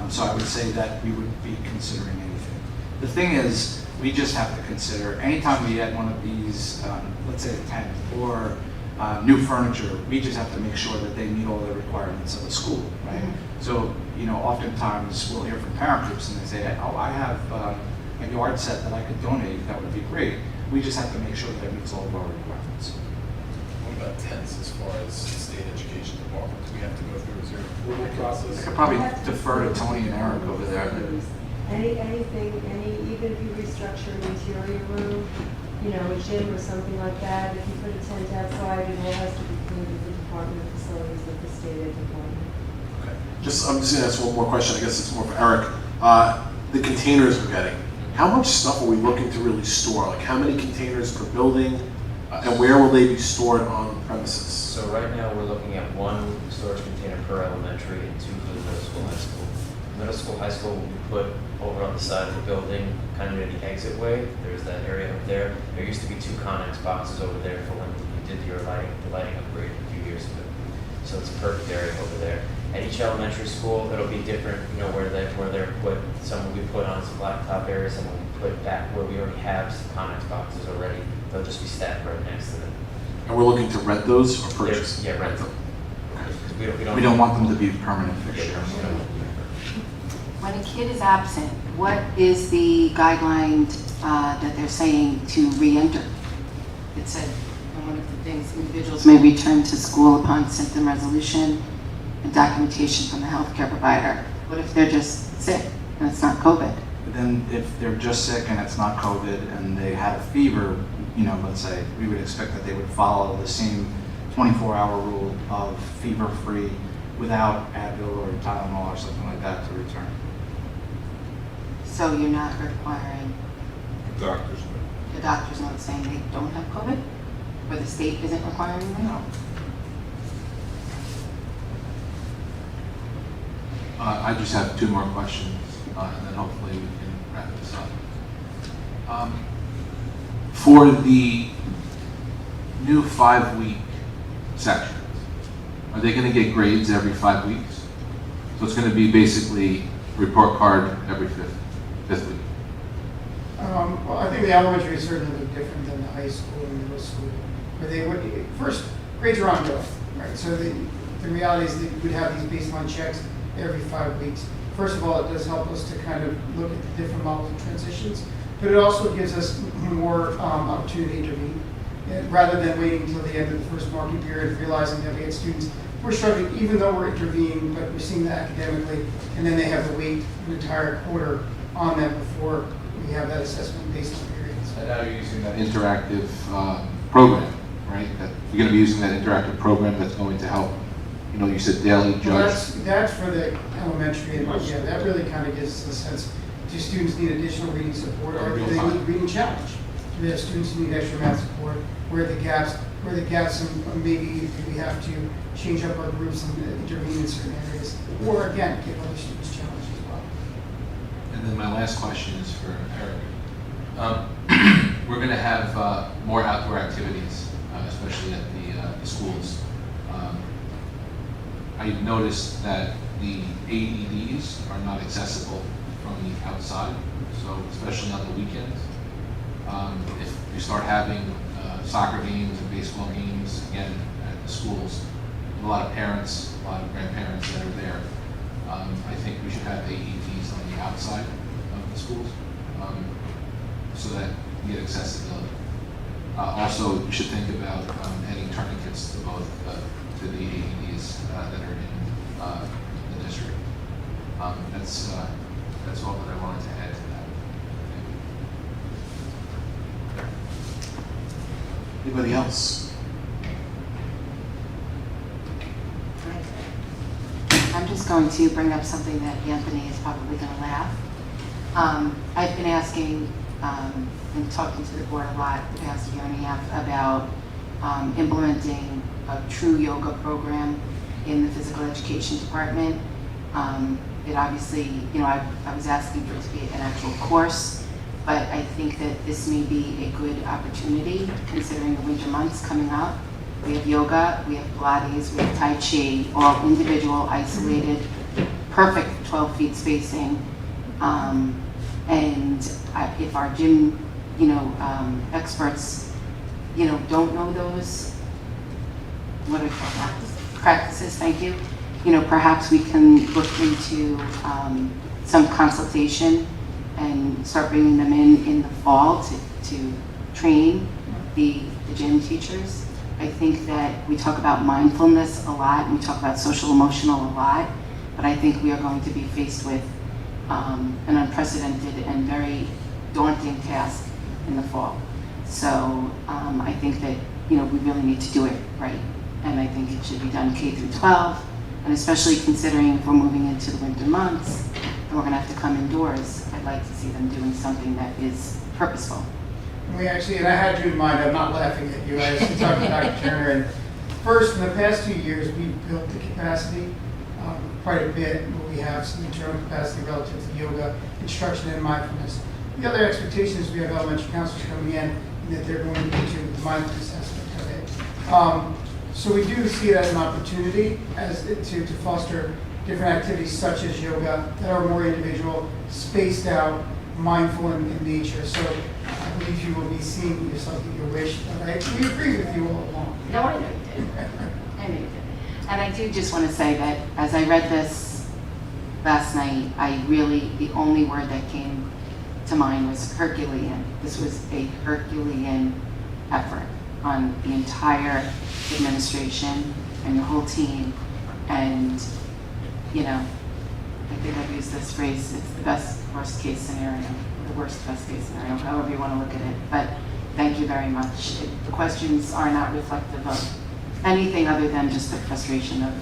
So I would say that we would be considering anything. The thing is, we just have to consider, anytime we add one of these, let's say a tent or new furniture, we just have to make sure that they meet all the requirements of the school, right? Mm-hmm. So, oftentimes we'll hear from parent groups and they say, oh, I have a yard set that I could donate, that would be great. We just have to make sure that it meets all of our requirements. What about tents as far as state education department? Do we have to go through a zero approval process? I could probably defer to Tony and Eric over there. Anything, even if you restructure an interior room, a gym or something like that, if you put a tent outside, it all has to be cleaned with the Department of Facilities of the State Ed Department. Okay. I'm just going to ask one more question. I guess it's more for Eric. The containers we're getting, how much stuff are we looking to really store? Like how many containers per building? And where will they be stored on premises? So right now, we're looking at 1 storage container per elementary and 2 for the middle school, high school. Middle school, high school will be put over on the side of the building, kind of near the exit way. There's that area up there. There used to be 2 Connex boxes over there for when we did the lighting upgrade a few years ago. So it's a perfect area over there. At each elementary school, it'll be different, where they're put. Some will be put on some blacktop areas, some will be put back where we already have some Connex boxes already. They'll just be stacked right next to them. And we're looking to rent those or purchase? Yeah, rent them. We don't want them to be permanent fixtures. When a kid is absent, what is the guideline that they're saying to re-enter? It said, one of the things, individuals may return to school upon symptom resolution and documentation from the healthcare provider. What if they're just sick and it's not COVID? But then if they're just sick and it's not COVID and they had a fever, let's say, we would expect that they would follow the same 24-hour rule of fever-free without Advil or Tylenol or something like that to return. So you're not requiring, Doctors. the doctor's not saying they don't have COVID? Or the state isn't requiring them? No. I just have 2 more questions. and then hopefully we can wrap this up. For the new 5-week section, are they going to get grades every 5 weeks? So it's going to be basically report card every fifth week. Well, I think the elementary is certainly look different than the high school and middle school, where they would, first, grades are ongoing, right? So the reality is that you would have these baseline checks every 5 weeks. First of all, it does help us to kind of look at the different models of transitions, but it also gives us more opportunity to intervene. Rather than waiting until the end of the first marking period and realizing that we had students who are struggling, even though we're intervening, but we're seeing that academically, and then they have to wait an entire quarter on them before we have that assessment based on periods. And now you're using that interactive program, right? That you're going to be using that interactive program that's going to help. You know, you said daily judge. Well, that's for the elementary, and yeah, that really kind of gives us a sense. Do students need additional reading support, or do they need reading challenge? Do we have students who need extra math support? Where are the gaps, and maybe do we have to change up our groups and intervene in certain areas? Or again, give other students challenge as well. And then my last question is for Eric. We're going to have more outdoor activities, especially at the schools. I've noticed that the AEDs are not accessible from the outside, so especially on the weekends. If you start having soccer games and baseball games again at the schools, a lot of parents, a lot of grandparents that are there, I think we should have AEDs on the outside of the schools so that you get accessibility. Also, you should think about adding tourniquets to both to the AEDs that are in the district. That's all that I wanted to add to that. Thank you. Anybody else? I'm just going to bring up something that Anthony is probably going to laugh. I've been asking and talking to the board a lot the past year and a half about implementing a true yoga program in the physical education department. It obviously, I was asking for it to be an actual course, but I think that this may be a good opportunity considering the winter months coming up. We have yoga, we have Pilates, we have Tai Chi, all individual, isolated, perfect 12 feet spacing. And if our gym, experts, don't know those, what are practices, thank you. Perhaps we can look into some consultation and start bringing them in the fall to train the gym teachers. I think that we talk about mindfulness a lot, and we talk about social emotional a lot, but I think we are going to be faced with an unprecedented and very daunting task in the fall. So I think that we really need to do it right, and I think it should be done K through 12, and especially considering if we're moving into the winter months and we're going to have to come indoors, I'd like to see them doing something that is purposeful. We actually, and I had you in mind, I'm not laughing at you, I was talking to Dr. Turner, and first, in the past 2 years, we've built the capacity quite a bit, where we have some internal capacity relative to yoga, instruction, and mindfulness. The other expectation is we have elementary counselors coming in, and that they're going to be doing the mindfulness aspect of it. So we do see it as an opportunity to foster different activities such as yoga that are more individual, spaced out, mindful in nature. So I believe you will be seeing yourself get your wish. We agree with you all along. No, I know you did. I know you did. And I do just want to say that as I read this last night, the only word that came to mind was Herculean. This was a Herculean effort on the entire administration and your whole team. And, I think I've used this phrase, it's the best worst case scenario, the worst best case scenario, however you want to look at it. But thank you very much. The questions are not reflective of anything other than just the frustration of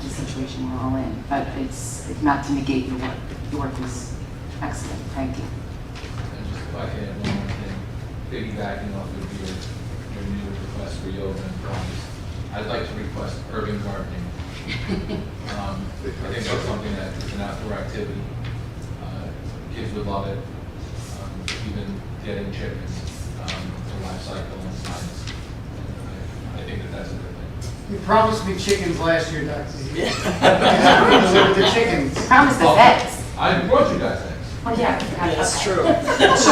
the situation we're all in. But it's not to negate your work. Your work was excellent. Thank you. And just if I can add one more thing, piggybacking off of your new request for yoga and Pilates, I'd like to request urban gardening. I think that's something that is an outdoor activity kids would love it. Even getting chickens, the life cycle and science. I think that that's a good thing. You promised me chickens last year, Dr. Z. Yeah. The chickens. I promised us eggs. I brought you guys eggs. Oh, yeah, I forgot. That's true. So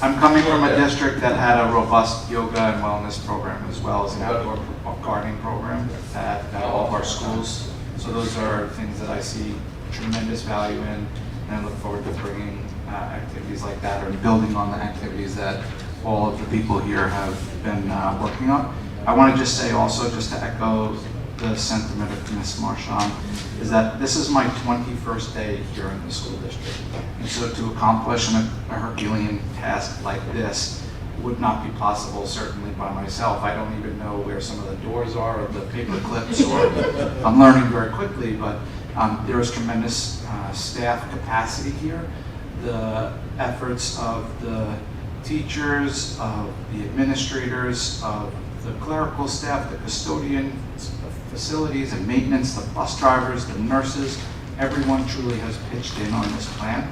I'm coming from a district that had a robust yoga and wellness program as well as an outdoor gardening program at all of our schools. So those are things that I see tremendous value in, and I look forward to bringing activities like that or building on the activities that all of the people here have been working on. I want to just say also, just to echo the sentiment of Ms. Marchand, is that this is my 21st day here in the school district. And so to accomplish a Herculean task like this would not be possible, certainly by myself. I don't even know where some of the doors are or the paper clips, or I'm learning very quickly, but there is tremendous staff capacity here. The efforts of the teachers, of the administrators, of the clerical staff, the custodians, the facilities and maintenance, the bus drivers, the nurses, everyone truly has pitched in on this plan.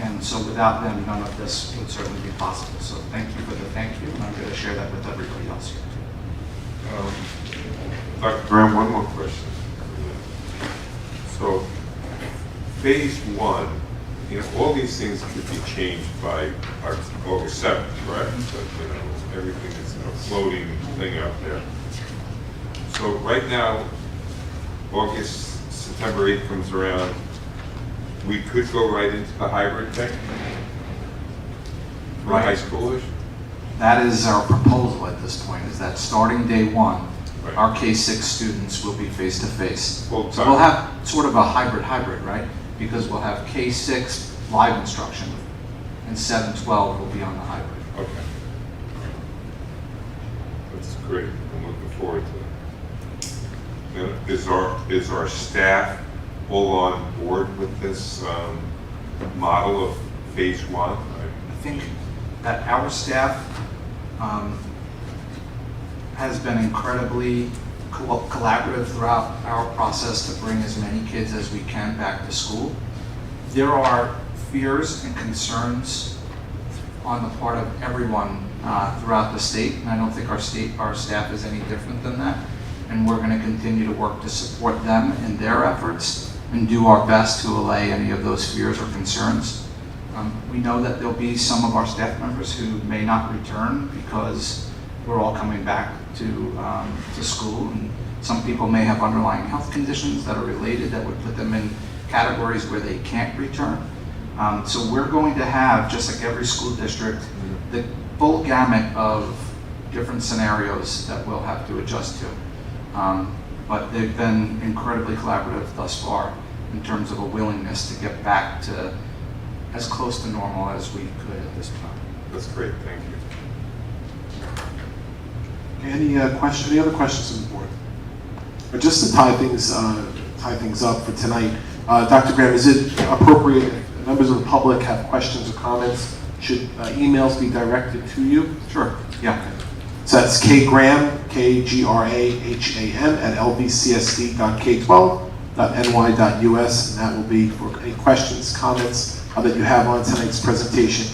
And so without them, none of this would certainly be possible. So thank you for the thank you, and I'm going to share that with everybody else here too. Dr. Graham, one more question. So, phase one, all these things could be changed by August 7th, correct? But, everything is a floating thing out there. So right now, September 8th comes around, we could go right into the hybrid thing? For Right. high schoolers? That is our proposal at this point, is that starting day one, Right. our K-6 students will be face-to-face. Full So time. we'll have sort of a hybrid, right? Because we'll have K-6 live instruction, and 7-12 will be on the hybrid. Okay. That's great. I'm looking forward to it. And is our staff all on board with this model of phase one? I think that our staff has been incredibly collaborative throughout our process to bring as many kids as we can back to school. There are fears and concerns on the part of everyone throughout the state, and I don't think our staff is any different than that. And we're going to continue to work to support them in their efforts and do our best to allay any of those fears or concerns. We know that there'll be some of our staff members who may not return because we're all coming back to school, and some people may have underlying health conditions that are related that would put them in categories where they can't return. So we're going to have, just like every school district, the full gamut of different scenarios that we'll have to adjust to. But they've been incredibly collaborative thus far in terms of a willingness to get back to as close to normal as we could at this time. That's great. Thank you. Any other questions on the board? Or just to tie things up for tonight, Dr. Graham, is it appropriate if members of the public have questions or comments, should emails be directed to you? Sure. Yeah. So that's kgraham, KGRAHAM @lvcsd.k12.ny.us, and that will be for any questions, comments that you have on tonight's presentation.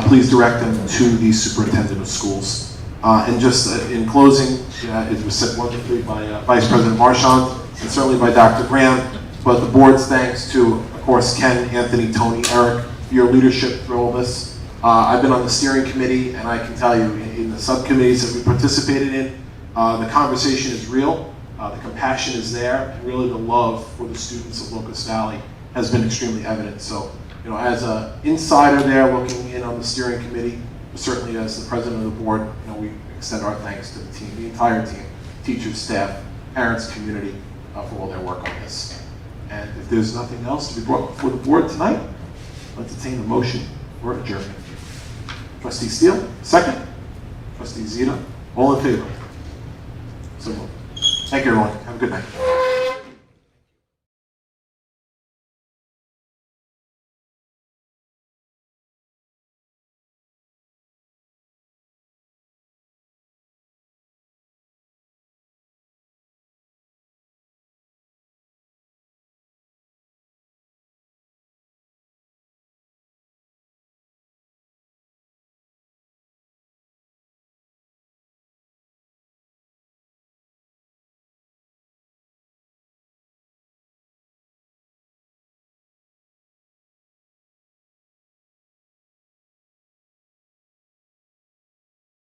Please direct them to the superintendent of schools. And just in closing, it was said wonderfully by Vice President Marchand and certainly by Dr. Graham, but the board's thanks to, of course, Ken, Anthony, Tony, Eric, for your leadership through all this. I've been on the steering committee, and I can tell you, in the subcommittees that we participated in, the conversation is real, the compassion is there, and really the love for the students of Locust Valley has been extremely evident. So, as an insider there looking in on the steering committee, certainly as the president of the board, we extend our thanks to the team, the entire team, teachers, staff, parents, community, for all their work on this. And if there's nothing else to be brought before the board tonight, let's entertain a motion for adjournment. Trustee Steele, second. Trustee Zito, all in favor? So moved. Thank you, everyone. Have a good night.